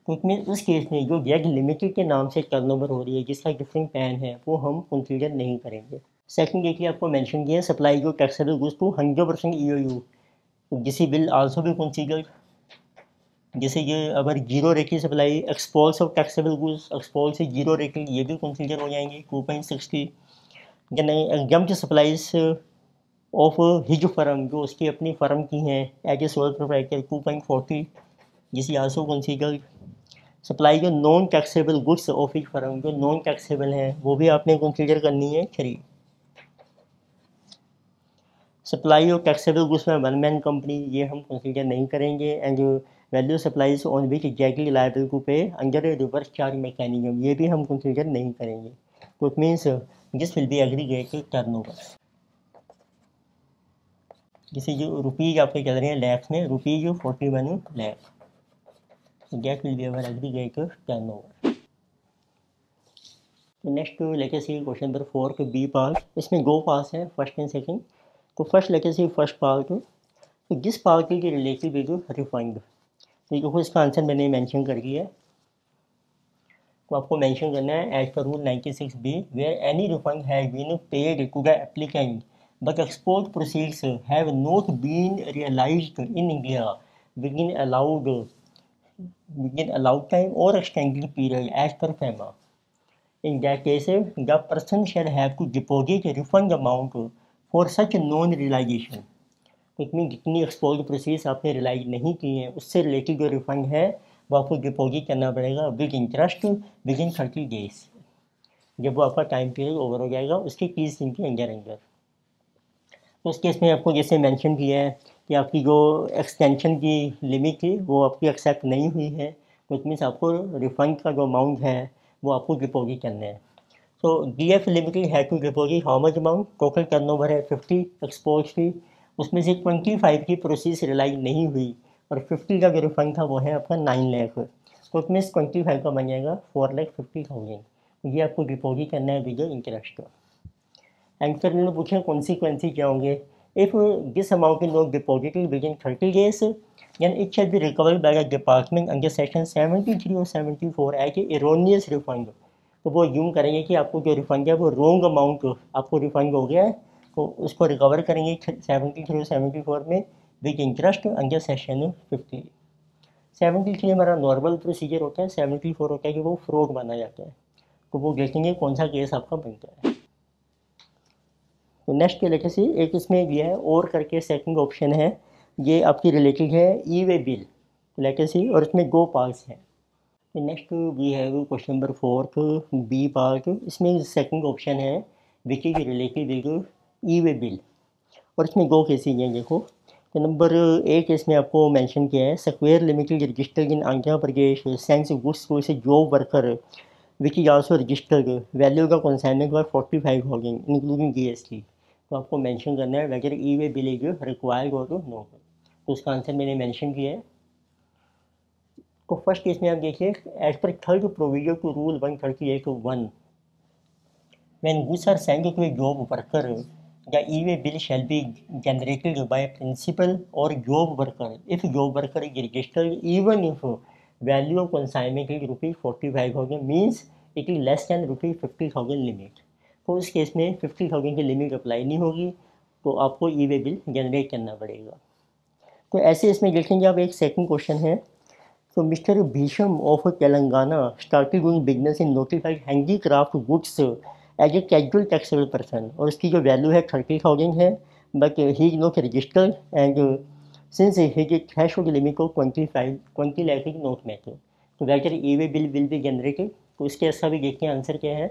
तो इसमें उस केस में जो जैग लिमिटेड के नाम से टर्नओवर हो रही है जिसका डिफरेंट पैन है वो हम कंसीडर नहीं करेंगे। सेकंड देखिए आपको मेंशन किया है सप्लाई जो टैक्सेबल गुड्स टू 100% EOU, जिसे बिल आल्सो भी कंसीडर। जैसे ये अगर जीरो रेट की supply exports of taxable goods, export से जीरो रेटिंग ये भी कंसीडर हो जाएंगे 2.60। Then exempt supplies of his firm, जो उसकी अपनी फर्म की हैं, एज ए सोल प्रोप्राइटर 2.40, जिस आल्सो कंसीडर सप्लाई जो non taxable goods of his firm, जो नॉन टैक्सेबल हैं वो भी आपने कंसीडर करनी है 3। सप्लाई ऑफ टैक्सेबल गुड्स में वन मैन कंपनी, ये हम कंसीडर नहीं करेंगे। And value supplies on which exactly liable to pay under a reverse charge mechanism, ये भी हम कंसीडर नहीं करेंगे। तो it means this will be aggregated turnover. जैसे जो रुपीज़ आपके चल रहे हैं लैक्स में, rupees 41 lakh, that will be our aggregated turnover. तो नेक्स्ट लेके सी क्वेश्चन नंबर 4 के बी पार्ट, इसमें दो पार्ट्स हैं, फर्स्ट एंड सेकंड। तो फर्स्ट लेके सी फर्स्ट पार्ट, तो जिस पार्टी के रिलेटिव है जो रिफंड, तो देखो इसका आंसर मैंने मेंशन कर दिया है। तो आपको मेंशन करना है as per rule 96B, where any refund has been paid to the applicant but export proceeds have not been realised in India within allowed time और extended period as per FEMA. In that case, the person shall have to deposit a refund amount for such non-realization. इसमें जितनी export process आपने relies नहीं की हैं उससे related जो refund है वो आपको डिपॉजिट करना पड़ेगा with interest with in 30 days, जब वो आपका टाइम पीरियड ओवर हो जाएगा उसके 30 दिन के अंदर। तो उस केस में आपको जैसे मेंशन किया है कि आपकी जो एक्सटेंशन की लिमिट थी वो आपकी एक्सेप्ट नहीं हुई है, तो इट मीन्स आपको रिफंड का जो अमाउंट है वो आपको डिपॉजिट करना है। तो DF लिमिटेड है to deposit how much amount, total turnover है 50 एक्सपोर्ट की, उसमें से 25 की प्रोसेस रिलाइज नहीं हुई और 50 का जो रिफंड था वो है आपका 9 लाख, तो उसमें 25 का बन जाएगा 4,50,000, ये आपको डिपॉजिट करना है विद इंटरेस्ट। एंड फिर उन्होंने पूछा कॉन्सिक्वेंसी क्या होंगे, if this amount is not deposited with in 30 days then it shall be recovered by the department under section 73 और 74 एज ए एरोनियस रिफंड। तो वो यूम करेंगे कि आपको जो रिफंड है वो रॉन्ग अमाउंट आपको रिफंड हो गया है, तो उसको रिकवर करेंगे 73 और 74 में विद इंटरेस्ट अंडर सेक्शन 50। 73 हमारा नॉर्मल प्रोसीजर होता है, 74 होता है कि वो फ्रॉड माना जाता है, तो वो देखेंगे कौन सा केस आपका बनता है। तो नेक्स्ट के लेके से एक इसमें दिया है और करके सेकंड ऑप्शन है, ये आपकी रिलेटेड है ई वे बिल लेके सी, और इसमें दो पार्ट्स हैं। तो next we have question number 4 B part, इसमें सेकंड ऑप्शन है which is related E way bill, और इसमें दो केसेज हैं देखो। तो नंबर 1 इसमें आपको मेंशन किया है square limited registered in Andhra Pradesh sends goods to से job worker which is also registered, value का कंसाइनमेंट फॉर 45,000 इंक्लूडिंग GST। तो आपको मेंशन करना है whether E way bill is required और नो, तो उसका आंसर मैंने मेंशन किया है। तो फर्स्ट केस में आप देखिए as per third provision to rule 138(1), when goods are send to a job worker the E way bill shall be generated by principal और job worker if job worker is registered even if value of consignment is ₹45,000 means it is less than ₹50,000 limit. तो इस case में 50,000 की limit apply नहीं होगी, तो आपको ई way bill generate करना पड़ेगा। तो ऐसे इसमें देखेंगे आप एक सेकंड क्वेश्चन है, तो mister Bhisham of Telangana started doing business in notified handicraft goods as a casual taxable person, और उसकी जो वैल्यू है 30,000 है, but he is not registered and since his threshold limit of 20 lakh is not met, तो whether E way bill will be generated. तो इसके ऐसा भी देखते हैं आंसर क्या है।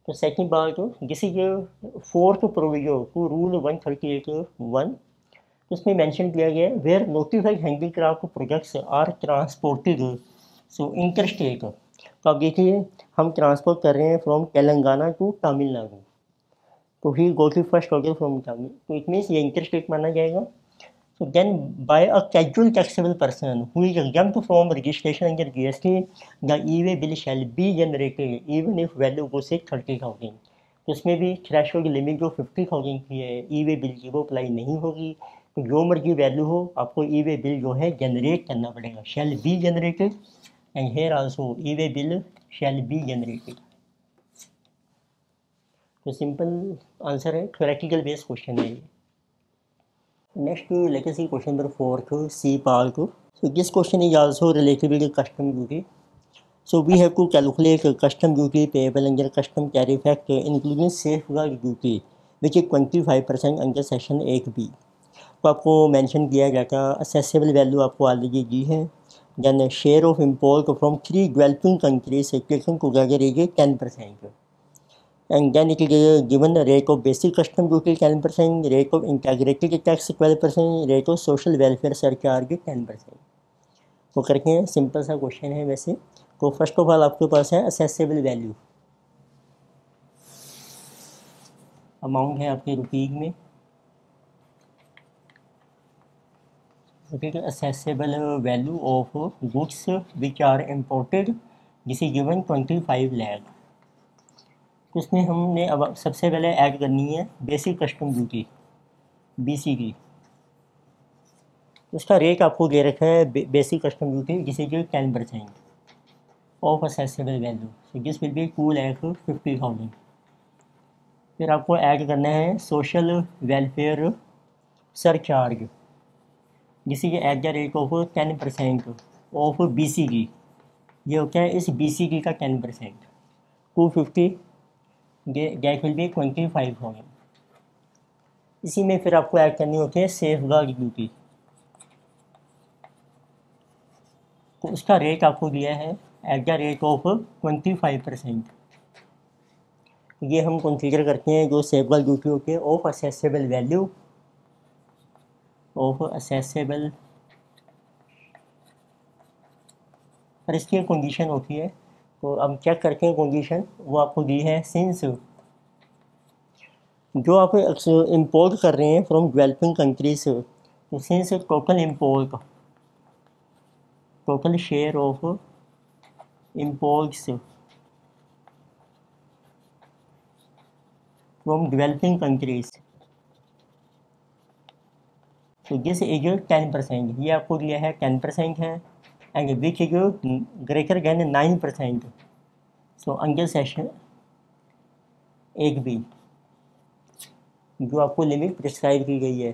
तो सेकंड बात this is fourth provision to rule 138(1), उसमें मेंशन किया गया है where notified handicraft projects are transported so inter state. तो आप देखिए हम ट्रांसपोर्ट कर रहे हैं फ्रॉम तेलंगाना टू तमिलनाडु, तो he go to first order from Tamil, तो इट मीन्स ये इंटर स्टेट माना जाएगा। So then by a casual taxable person who is exempt from registration under GST, the e-way bill shall be generated even if value goes to 30,000। तो उसमें भी threshold limit जो 50,000 की है e-way bill की वो अप्लाई नहीं होगी, तो जो मर्जी वैल्यू हो आपको ई-वे बिल जो है जनरेट करना पड़ेगा, shall be generated and here also E way bill shall be generated. तो सिंपल आंसर है, थ्योरेटिकल बेस्ड क्वेश्चन है ये। Next, let us see question number 4 C part. So this question is also related with custom duty. So we have to calculate custom duty payable under custom tariff act including safeguard duty which is 25% under section 1B। तो आपको mention किया गया था assessable value आपको already दी है। Then share of import from 3 developing countries taken together is 10%। And then it is given the rate of basic custom duty 10%, rate of integrated tax 12%, rate of social welfare surcharge 10%। तो करके हैं, simple सा question है वैसे। तो first of all आपके पास है accessible value, amount है आपके रुपीज में, okay. Assessable value of goods which are imported जिसे गिवन 25 लाख। उसमें हमने अब सबसे पहले ऐड करनी है बेसिक कस्टम ड्यूटी BC की। उसका रेट आपको दे रखा है बेसिक कस्टम ड्यूटी जिसे कि 10% of accessible value, so this will B 2,50,000। फिर आपको ऐड करना है सोशल वेलफेयर सरचार्ज जिसे कि eight the rate of 10% of BC की। ये होता है इस BC की का 10%, 250, दैट विल बी 25,000। इसी में फिर आपको ऐड करनी होती है सेफ गार्ड ड्यूटी। तो उसका रेट आपको दिया है एट द रेट ऑफ 25%। ये हम कंसीडर करते हैं जो सेफ गार्ड ड्यूटी होती है of accessible value, of accessible. पर इसकी एक कंडीशन होती है, तो अब चेक करते हैं कंडीशन। वो आपको दी है सिंस जो आप इंपोर्ट कर रहे हैं फ्रॉम डेवलपिंग कंट्रीज, तो since total import, total share of imports from developing countries, तो दिस इज 10%। ये आपको दिया है 10% है, and which is greater than 9%। So under section 1B जो आपको लिमिट प्रिस्क्राइब की गई है,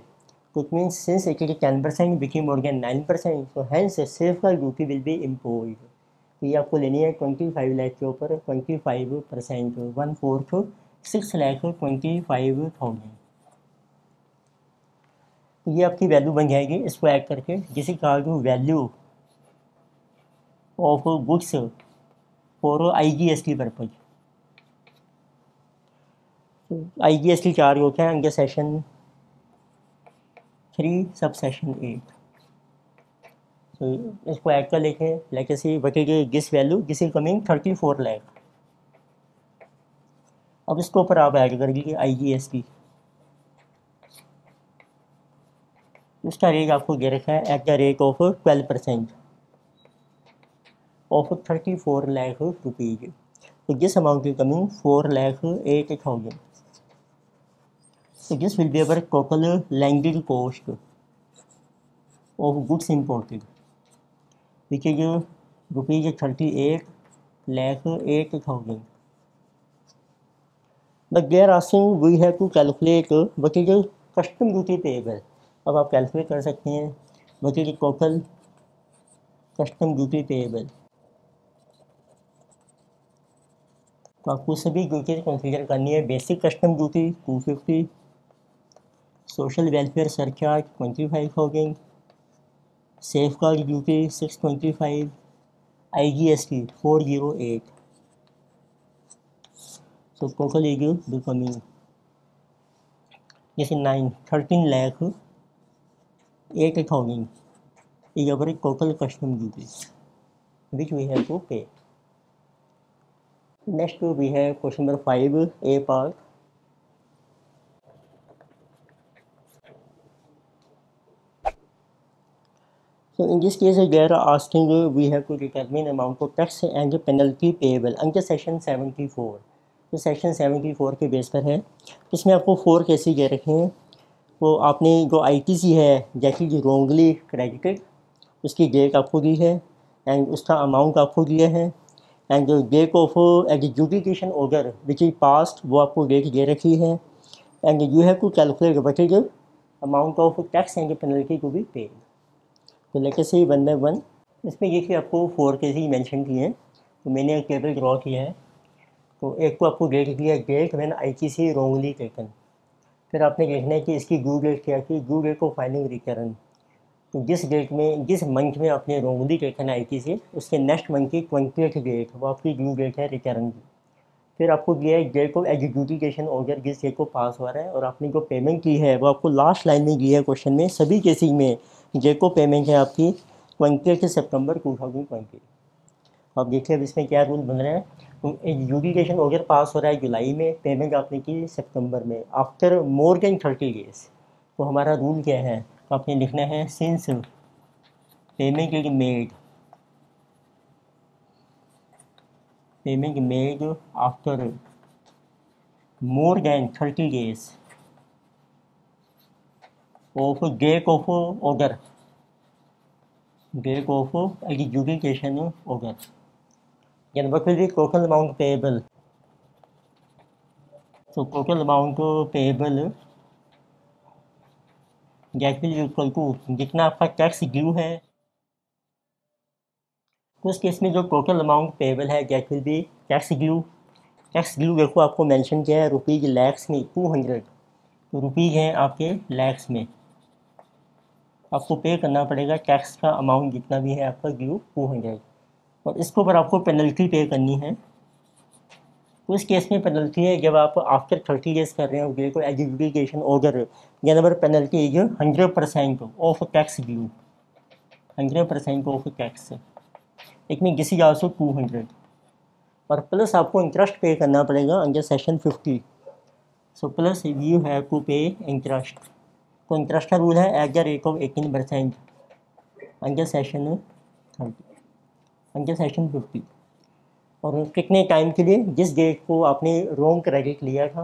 तो it means since it is 10% which is more than 9%, so hence safeguard duty will be impose. तो ये आपको लेनी है 25 लाख के ऊपर 25%, 1/4 6,25,000। ये आपकी वैल्यू बन जाएगी इसको ऐड करके, जिसे कहा जो value of goods for IGST purpose. IGST charge होता है अंडर सेक्शन 3 सब सेक्शन 8। तो इसको ऐड कर लेते हैं, लाइक ऐसे बचेगी this value this is coming 34 lakh. अब इसके ऊपर आप ऐड कर लीजिए IGST। उसका रेट आपको दे रखा है at the rate of 12% of 34 lakh rupees. तो this amount is coming 4,08,000। So this will be our total landed cost of goods imported, which is rupees 38,08,000. But they are asking we have to calculate what is custom duty payable. अब आप calculate कर सकते हैं what is total custom duty payable। तो आपको सभी duties consider करनी है। Basic custom duty 250, social welfare surcharge 25,000, safeguard duty 625, IGST 408। So total is becoming जैसे 13,08,000 is our total custom duty which we have to pay. Next we have question number 5A part. So in this case they are asking we have to determine amount of tax and penalty payable under section 74। तो section 74 के base पर है। इसमें आपको 4 cases they रखे हैं। तो आपने जो ITC है जैसे कि रॉन्गली क्रेडिटेड उसकी डेट आपको दी है एंड उसका अमाउंट आपको दिया है, एंड जो date of adjudication order which is past वो आपको डेट दे रखी है, and you have to calculate what is amount of tax and penalty to be paid. तो लेके से 1 बाय 1 इसमें देखिए आपको 4 केसेस मेंशन किए हैं। तो मैंने एक टेबल ड्रॉ किया है। तो एक को आपको डेट दिया, date when ITC wrongly taken, फिर आपने देखना है कि इसकी ड्यू डेट क्या थी, ड्यू डेट को फाइलिंग रिटर्न, तो जिस डेट में जिस मंथ में आपने रोंगली रिटर्न आई थी से उसके नेक्स्ट मंथ की 20th डेट वो आपकी ड्यू डेट है रिटर्न की। फिर आपको दिया है डेट ऑफ एग्जीक्यूटिवेशन ऑर्डर जिस डेट को पास हो रहा है, और आपने जो पेमेंट की है वो आपको लास्ट लाइन में दी है क्वेश्चन में, सभी केसेस में डेट को पेमेंट है आपकी 20 सितंबर 2020। अब देखिए अब इसमें क्या रूल बन रहा है, तो एजुकेशन ऑर्डर पास हो रहा है जुलाई में, पेमेंट आपने की सितंबर में, आफ्टर मोर देन 30 डेज। तो हमारा रूल क्या है, तो आपने लिखना है since payment made after more than 30 days of date of order, date of education order, then what will be total amount payable? So total amount payable that will equal to जितना आपका tax due है, तो उस case में जो total amount payable है that will B tax due. Tax due देखो आपको मेंशन किया है रुपीज़ लैक्स में 200, तो रुपीज़ हैं आपके लैक्स में, आपको पे करना पड़ेगा टैक्स का अमाउंट जितना भी है आपका ड्यू 200, और इसके ऊपर आपको पेनल्टी पे करनी है। तो इस केस में पेनल्टी है जब आप आफ्टर 30 डेज कर रहे हो डेट को एग्जीक्यूटिवेशन ऑर्डर, यानी penalty is 100% of tax due, 100% of tax, it mean this is also 200, और प्लस आपको इंटरेस्ट पे करना पड़ेगा under section 50। So plus you have to pay interest, तो इंटरेस्ट का रूल है at the rate of 18% under section 30, under section 50, और कितने time के लिए, जिस डेट को आपने रॉन्ग क्रेडिट लिया था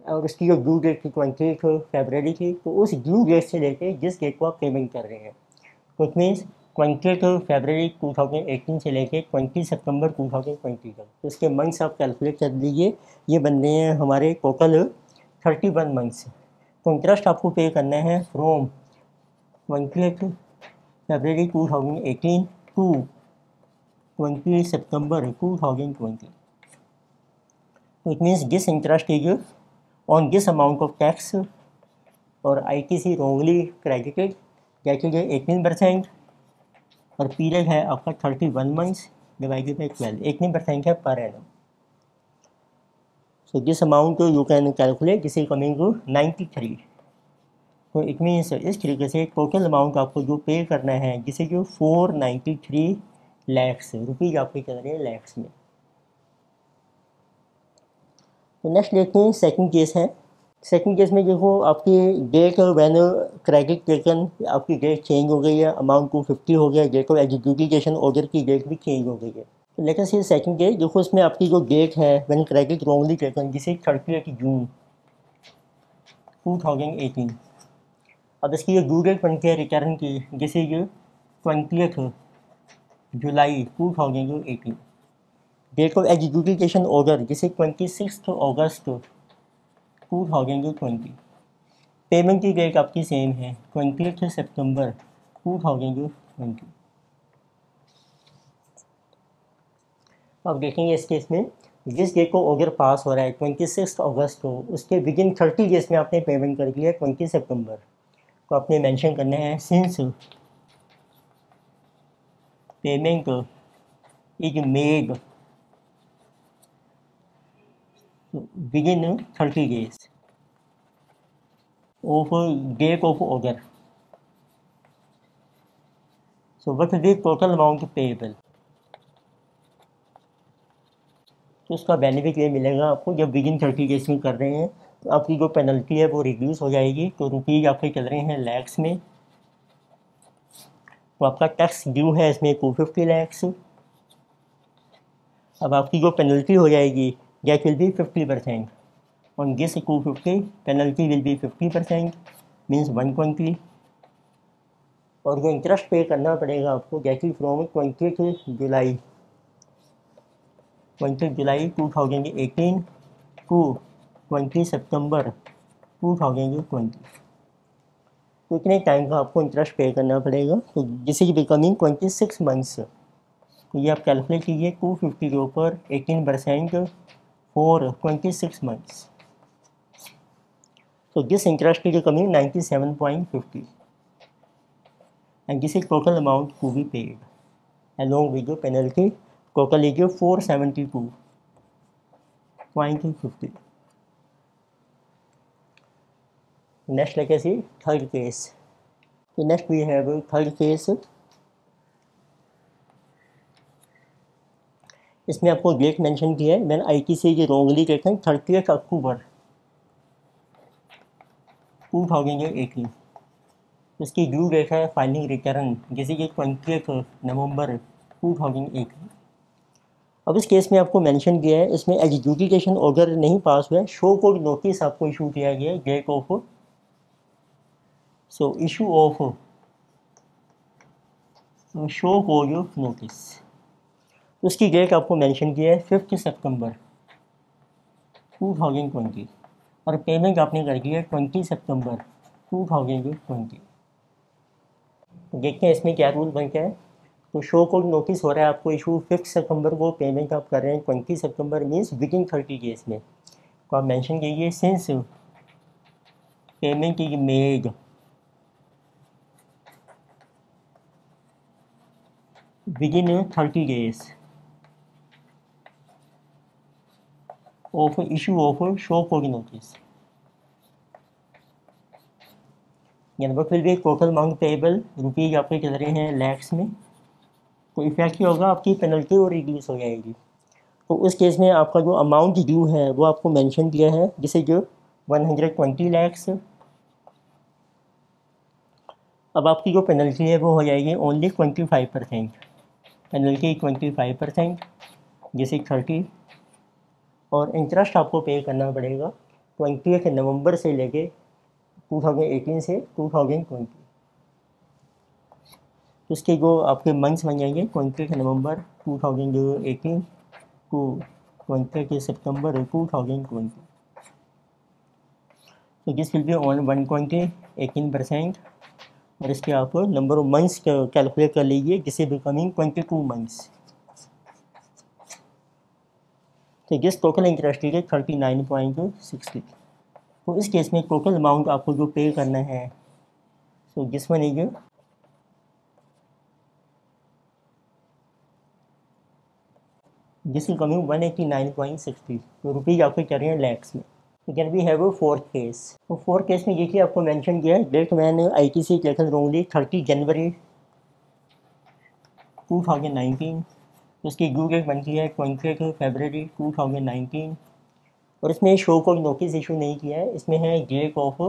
और उसकी जो ड्यू डेट थी 20 फरवरी थी, तो उस ड्यू डेट से लेके जिस डेट को आप पेमेंट कर रहे हैं, तो इट मीन्स 20 फरवरी 2018 से लेके 20 सितंबर 2020 तक, तो इसके मंथ्स आप कैलकुलेट कर लीजिए, ये बन रहे हैं हमारे टोटल 31 मंथ्स। तो इंटरेस्ट आपको पे करना है फ्रॉम 20 फरवरी 2018 टू 20 सितंबर 2020, तो it means this interest is on this amount of tax, और ITC wrongly credited that is 18%, और पीरियड है आपका 31 मंथ्स डिवाइडेड बाई 12, 18% है per annum. So this amount you can calculate, this is coming to 93, तो it means इस तरीके से total amount आपको जो पे करना है जिसे जो 493 लैक्स रुपीज़ आपके चल रहे हैं लैक्स में। तो नेक्स्ट देखते हैं सेकंड केस है। सेकंड केस में देखो आपकी डेट वैन क्रेडिट टेकन, आपकी डेट चेंज हो गई है, अमाउंट 250 हो गया, डेट ऑफ एग्जीक्यूटिवेशन ऑर्डर की डेट भी चेंज हो गई है। तो लेकिन से सेकंड केस देखो, इसमें आपकी जो डेट है वैन क्रेडिट रॉन्गली टेकन जिसे 30 जून 2018, अब इसकी जो ड्यू डेट बनती है रिटर्न की जिसे 20 जुलाई 2018, डेट ऑफ एग्जीक्यूटिवेशन ऑर्डर जिसे 26 अगस्त 2020, पेमेंट की डेट आपकी सेम है 20 सितंबर 2020। अब देखेंगे इस केस में जिस डेट को ऑर्डर पास हो रहा है 26 अगस्त को, उसके विदिन 30 डेज में आपने पेमेंट कर दिया 20 सितंबर, तो आपने मेंशन करना है since payment is made within 30 days of date of order, so what is the total amount payable? तो उसका बेनिफिट ये मिलेगा आपको, जब विदिन 30 डेज में कर रहे हैं तो आपकी जो पेनल्टी है वो रिड्यूस हो जाएगी, तो रुपीज़ आपके चल रहे हैं लैक्स में, तो आपका टैक्स ड्यू है इसमें 250 लैक्स, अब आपकी जो पेनल्टी हो जाएगी that will B 50%, on this 250 penalty will be 50% means 120, और जो इंटरेस्ट पे करना पड़ेगा आपको that is from 20 July 2018 to 20 September 2020, तो इतने टाइम का आपको इंटरेस्ट पे करना पड़ेगा, तो दिस इज बिकमिंग 26 मंथ्स। तो ये आप कैलकुलेट कीजिए 250 के ऊपर 18% for 26 months. So this interest is coming 97.50 and this is total amount to be paid along with the penalty. Total is 472.50. Next like I see third case. So next we have a third case. इसमें आपको date mention किया है, मैंने ITC ये wrongly date है 30 अक्टूबर 2018. इसकी due date है filing return जैसे कि 20 नवंबर 2018. अब इस केस में आपको मेंशन किया है, इसमें एग्जीक्यूटिव ऑर्डर नहीं पास हुआ है, शो कोड नोटिस आपको इशू किया गया है date of issue of show cause notice. उसकी डेट आपको मेंशन किया है 5 सितंबर 2020 और पेमेंट आपने कर दिया है 20 सितंबर 2020. देखते हैं इसमें क्या रूल बनता है. तो शो कोड नोटिस हो रहा है आपको इशू 5 सितंबर को, पेमेंट आप कर रहे हैं 20 सितंबर मीन्स विदिन 30 डेज में. तो आप मेंशन कीजिए since payment is made within 30 days of issue of show cause notice. What will be total amount payable rupees आपके चल रहे हैं लैक्स में. तो इफेक्ट क्या होगा, आपकी पेनल्टी और रिड्यूस हो जाएगी. तो उस केस में आपका जो अमाउंट ड्यू है वो आपको मेंशन किया है जिसे जो 120 लैक्स. अब आपकी जो पेनल्टी है वो हो जाएगी ओनली 25%. पेनल्टी 25% जैसे 30 और इंटरेस्ट आपको पे करना पड़ेगा 20 नवंबर से लेके 2018 से 2020. उसके जो आपके मंथ्स बन जाएंगे 20 नवंबर 2018 टू 20 सितंबर 2020. तो दिस विल बी ऑन 1.18% और इसके आप नंबर ऑफ मंथ्स कैलकुलेट कर लीजिए जिसे बिकमिंग 22 मंथ्स. तो दिस टोटल इंटरेस्ट रेट 39.60. तो इस केस में टोटल अमाउंट आपको जो पे करना है so this one is this is coming 189.60. तो रुपीज़ आपको चल रहे हैं लैक्स में. Then we have fourth case. तो फोर्थ केस में देखिए आपको मेंशन किया है डेट मैंने ITC लेखन रोंगली 30 जनवरी 2019. उसकी ड्यू डेट बनती है 20 फरवरी 2019 और इसमें शो कोड नोटिस इशू नहीं किया है. इसमें है डेट ऑफ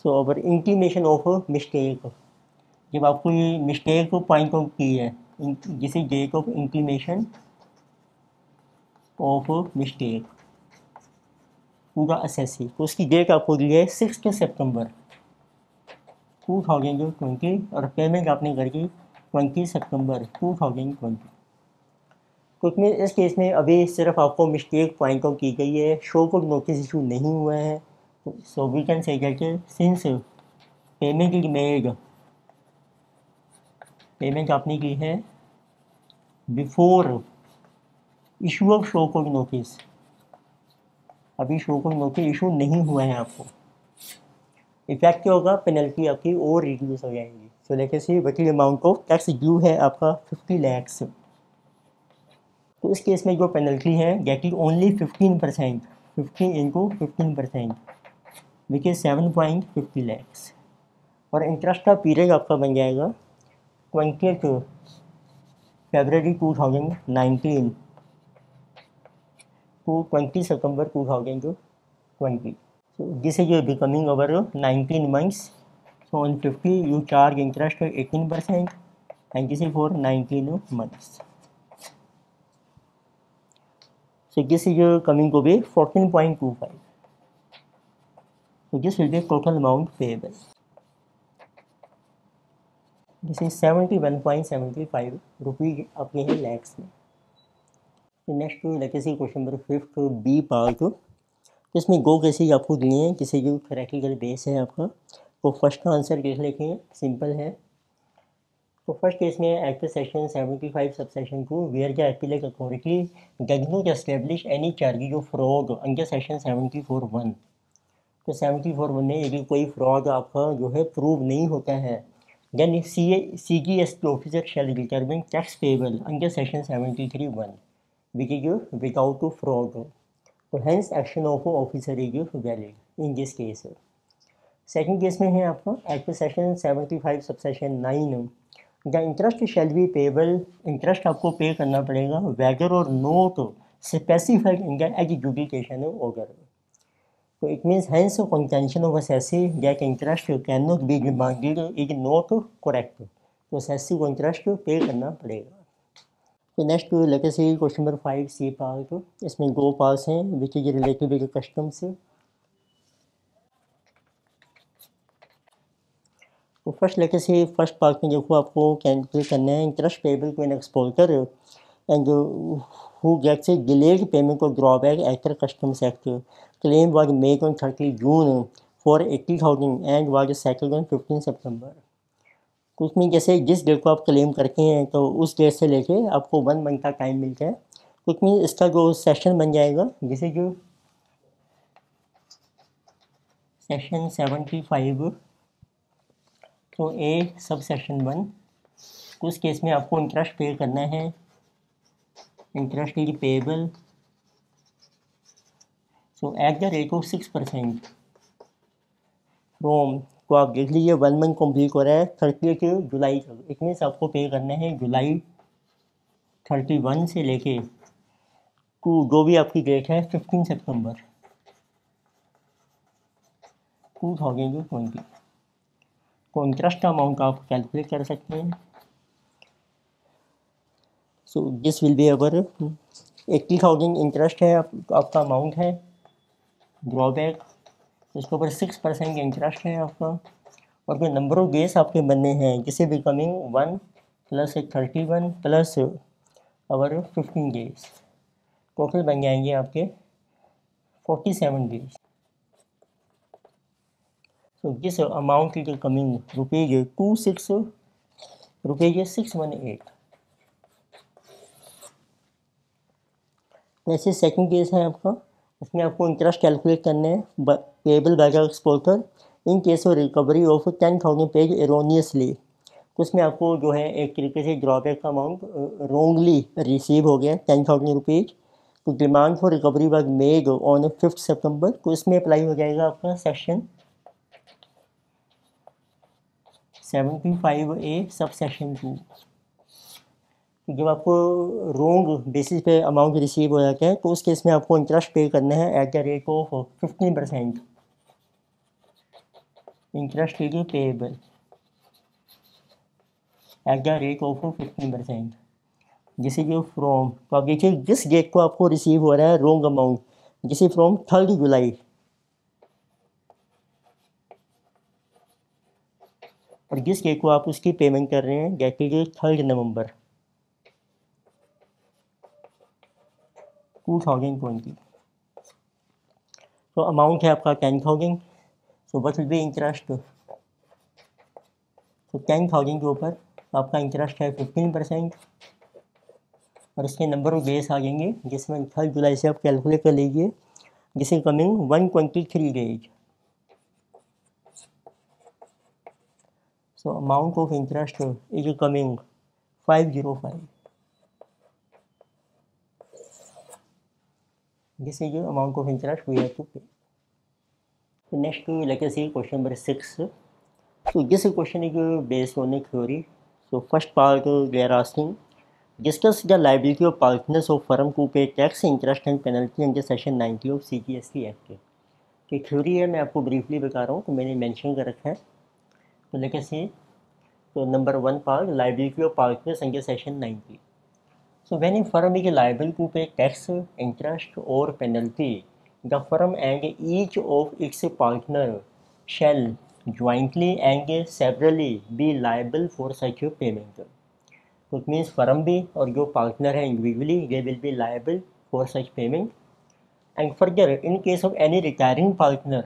और इंटीमेशन ऑफ मिस्टेक. जब आपको ये मिस्टेक को पॉइंट आउट की है जिसे date of intimation of mistake पूरा असेसी, तो उसकी डेट आपको दी है 6 सितंबर 2020 और पेमेंट आपने करके 20 सितंबर 2020. तो इसमें इस केस में अभी सिर्फ आपको मिस्टेक पॉइंट आउट की गई है, शो कोड नोटिस इशू नहीं हुआ है. So we can say since payment is made, payment आपने की है before issue of show cause notice. अभी शो कोड नोटिस इशू नहीं हुआ है आपको. इफेक्ट क्या होगा, पेनल्टी आपकी और रिड्यूस हो जाएगी. सो लेके सी वकील अमाउंट ऑफ टैक्स ड्यू है आपका 50 लैक्स. तो इस केस में जो पेनल्टी है gate is only 15%, 15 into 15% which is 7.50 lakhs. और इंटरेस्ट का पीरियड आपका बन जाएगा 20 February 2019 to 20 September 2020. So this is becoming over 19 months. So on 50 you charge interest 18% and this is for 19 months. So this is coming to be 14.25. So this will be total amount payable. This is 71.75 rupees अपने हैं लैक्स में. Next लेके C question number 5 B part. तो इसमें गो cases आपको दिए हैं जिसे जो थ्योरेटिकल बेस है आपका. तो फर्स्ट का आंसर देख लेते हैं, सिंपल है. तो फर्स्ट केस में act section 75 subsection 2 where the appellate authority does not establish any charges of fraud under section 74(1). तो 74(1) में यदि कोई फ्रॉड आपका जो है प्रूव नहीं होता है, then CGST officer shall determine tax payable under section 73(1) which is without fraud. तो hence action of officer is valid in this case. Second case में है आपका act section 75 subsection 9 the interest shall be payable. Interest आपको pay करना पड़ेगा whether और not specified in the adjudication order. तो it means hence contention of assessee that interest can not be demanded is not correct. तो assessee को interest pay करना पड़ेगा। तो next let us see question number 5 C part. इसमें दो parts हैं which is related with customs. तो first let us see first part में देखो आपको कैलकुलेट करना है interest payable to an exporter and who gets a delayed payment of drawback after customs act. Claim was made on 30 June for 80,000 and was settled on 15 September. कुछ में जैसे जिस date को आप क्लेम करते हैं तो उस डेट से लेके आपको 1 मंथ का टाइम मिलता है। कुछ में इसका जो सेक्शन बन जाएगा जैसे जो सेक्शन 75 तो ए सब सेक्शन 1 उस केस में आपको इंटरेस्ट पे करना है। Interest is payable so eight the rate of 6% from. तो आप देख लीजिए 1 मंथ कम्प्लीट हो रहा है 30 जुलाई तक। इट मीन्स आपको पे करना है जुलाई 31 से लेके टू जो भी आपकी डेट है 15 सितंबर 2020। तो इंटरेस्ट का अमाउंट आप कैलकुलेट कर सकते हैं। सो this will be our 80,000 interest है आपका अमाउंट है ड्रॉबैक। इसके ऊपर 6% इंटरेस्ट है आपका। और फिर नंबर ऑफ डेज आपके बनने हैं जिसे बिकमिंग 1 प्लस 31 प्लस अवर 15 डेज टोटल बन जाएंगे आपके 47 days. So this amount is coming rupees 618। वैसे सेकंड केस है आपका उसमें आपको इंटरेस्ट कैलकुलेट करने हैं payable by the exporter in case of recovery of 10,000 page erroneously. तो उसमें आपको जो है एक तरीके से ड्रॉबैक का अमाउंट रोंगली रिसीव हो गया 10,000 रुपीज। तो demand for recovery was made on 5 सितंबर। तो इसमें अप्लाई हो जाएगा आपका सेक्शन 75A सब सेक्शन 2। जब आपको रोंग बेसिस पे अमाउंट रिसीव हो जाता है तो उस केस में आपको इंटरेस्ट पे करना है at the rate of 15%। Interest is payable eight the rate of 15%। जैसे कि फ्रॉम तो आप देखिए जिस डेट को आपको रिसीव हो रहा है रोंग अमाउंट जैसे फ्रॉम 3 जुलाई और जिस डेट को आप उसकी पेमेंट कर रहे हैं डेट इज 3 नवंबर 2020। तो अमाउंट है आपका 10,000। So what will B interest. तो 10,000 के ऊपर आपका इंटरेस्ट है 15% और इसके नंबर ऑफ डेज आ जाएंगे जिसमें 3 जुलाई से आप कैलकुलेट कर लीजिए जिसे coming 123 days. So amount of interest is coming 505। This is the amount of interest we have to pay. So next let us see question number 6. So this question is based on a theory. So first part they are asking discuss the liability of partners of firm to pay tax, interest and penalty under section 90 of CGST Act. तो theory है मैं आपको briefly बता रहा हूँ तो मैंने mention कर रखा है। तो लेट अस सी तो number 1 part liability of partners under section 90। So when a firm is liable to pay tax, interest or penalty, the firm and each of its partner shall jointly and severally be liable for such a payment. So it means firm भी और जो partner है individually they will be liable for such payment. And further, in case of any retiring partner,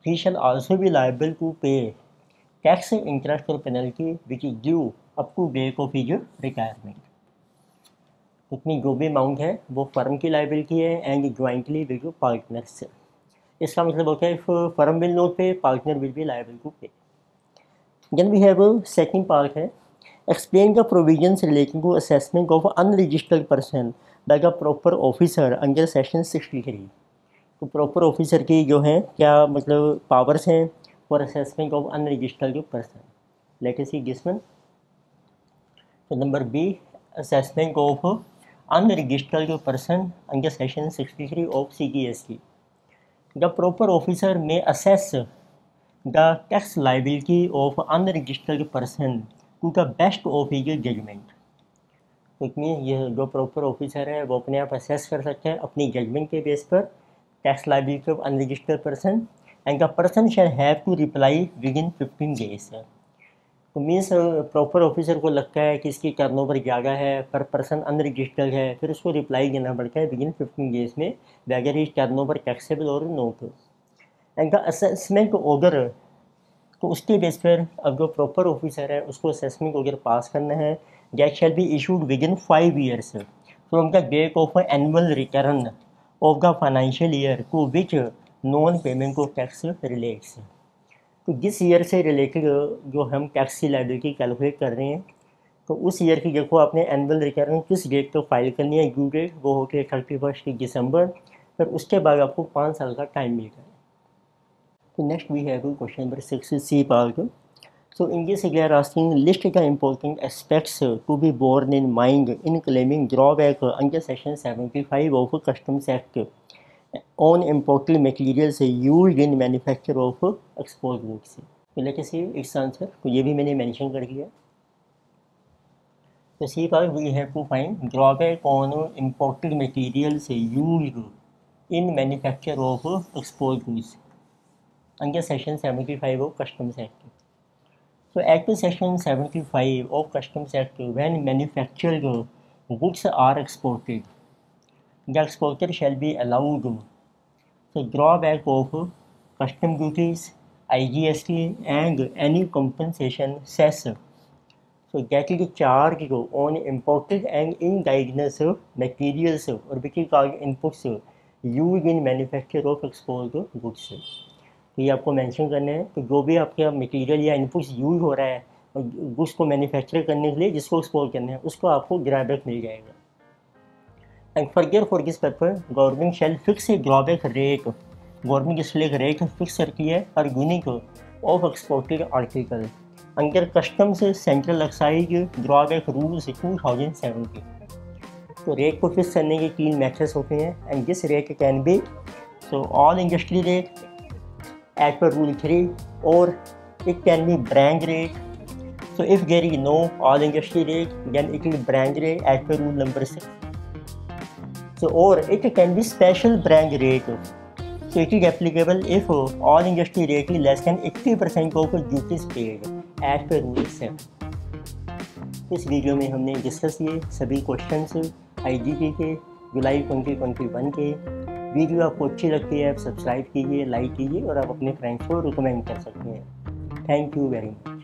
he shall also be liable to pay tax, interest or penalty which is due up to break of his retirement. इतनी जो भी amount है वो firm की liability है and jointly with partners. इसका मतलब होता है if firm will not pay, partner will be liable to pay. Then we have second part है explain the provisions relating to assessment of unregistered person by the proper officer under section 63। तो proper officer की जो है क्या मतलब powers हैं for assessment of unregistered person. Let us see this one. तो number B assessment of unregistered person under section 63 of CGST। The proper officer may assess the tax liability of unregistered person to the best of his judgment। तो इतनी ये जो proper officer है वो अपने आप assess कर सकते हैं अपनी जजमेंट के बेस पर tax liability of unregistered person and the person shall have to reply within 15 days. तो मीन्स प्रॉपर ऑफिसर को लगता है कि इसकी टर्नओवर ज़्यादा है पर पर्सन अनरजिस्टर्ड है, फिर उसको रिप्लाई देना पड़ता है विद इन 15 डेज में वेदर इज टर्नओवर टैक्सेबल और not. And the assessment order, तो उसके बेस पर अब जो प्रॉपर ऑफिसर है उसको असेसमेंट ऑर्डर पास करना है that shall be issued within 5 years from the date of annual return of the financial year to which non payment of tax relates. तो जिस ईयर से रिलेटेड जो हम tax की लायबिलिटी कैलकुलेट कर रहे हैं तो उस ईयर की देखो आपने एनुअल रिटर्न किस डेट को फाइल करनी है, ड्यू डेट वो होती है 31 दिसंबर, फिर उसके बाद आपको 5 साल का टाइम मिलेगा। तो next we have question number 6 C part. So in this we are asking list the important aspects to be borne in mind in claiming drawback under section 75 of customs act on imported materials used in manufacture of export goods. तो let us see its answer. तो ये भी मैंने mention कर दिया। तो C part we have to find drawback on imported materials used in manufacture of export goods under section 75 of customs act. So at section 75 of Customs Act, when manufactured goods are exported, the exporter shall be allowed to drawback of custom duties, IGST and any compensation cess. So that is charged on imported and indigenous materials or which is called inputs used in manufacture of export goods। तो ये आपको mention करने हैं। तो जो भी आपका material या इनपुट्स यूज हो रहा है और गुड्स को मैन्युफैक्चर करने के लिए जिसको एक्सपोर्ट करना है उसको आपको ड्रॉबैक मिल जाएगा। And further for this purpose government shall fix a drawback rate. Government इसलिए एक रेट फिक्स करती है हर unit of exported article under customs central excise drawback rules 2017। तो रेट को फिक्स करने के 3 मेथड्स होते हैं and this rate can be so all industry rate as per rule 3 or it can be branch rate। So if there is no all industry rate then it is branch rate as per rule number 6। So or it can be special branch rate। So it is applicable if all industry rate is less than 80% of duties paid as per rule 7। इस video में हमने discuss किए सभी questions IGT के जुलाई 2021 के। Video आपको अच्छी लगती है आप सब्सक्राइब कीजिए, लाइक कीजिए और आप अपने फ्रेंड्स को रिकमेंड कर सकते हैं। Thank you very much.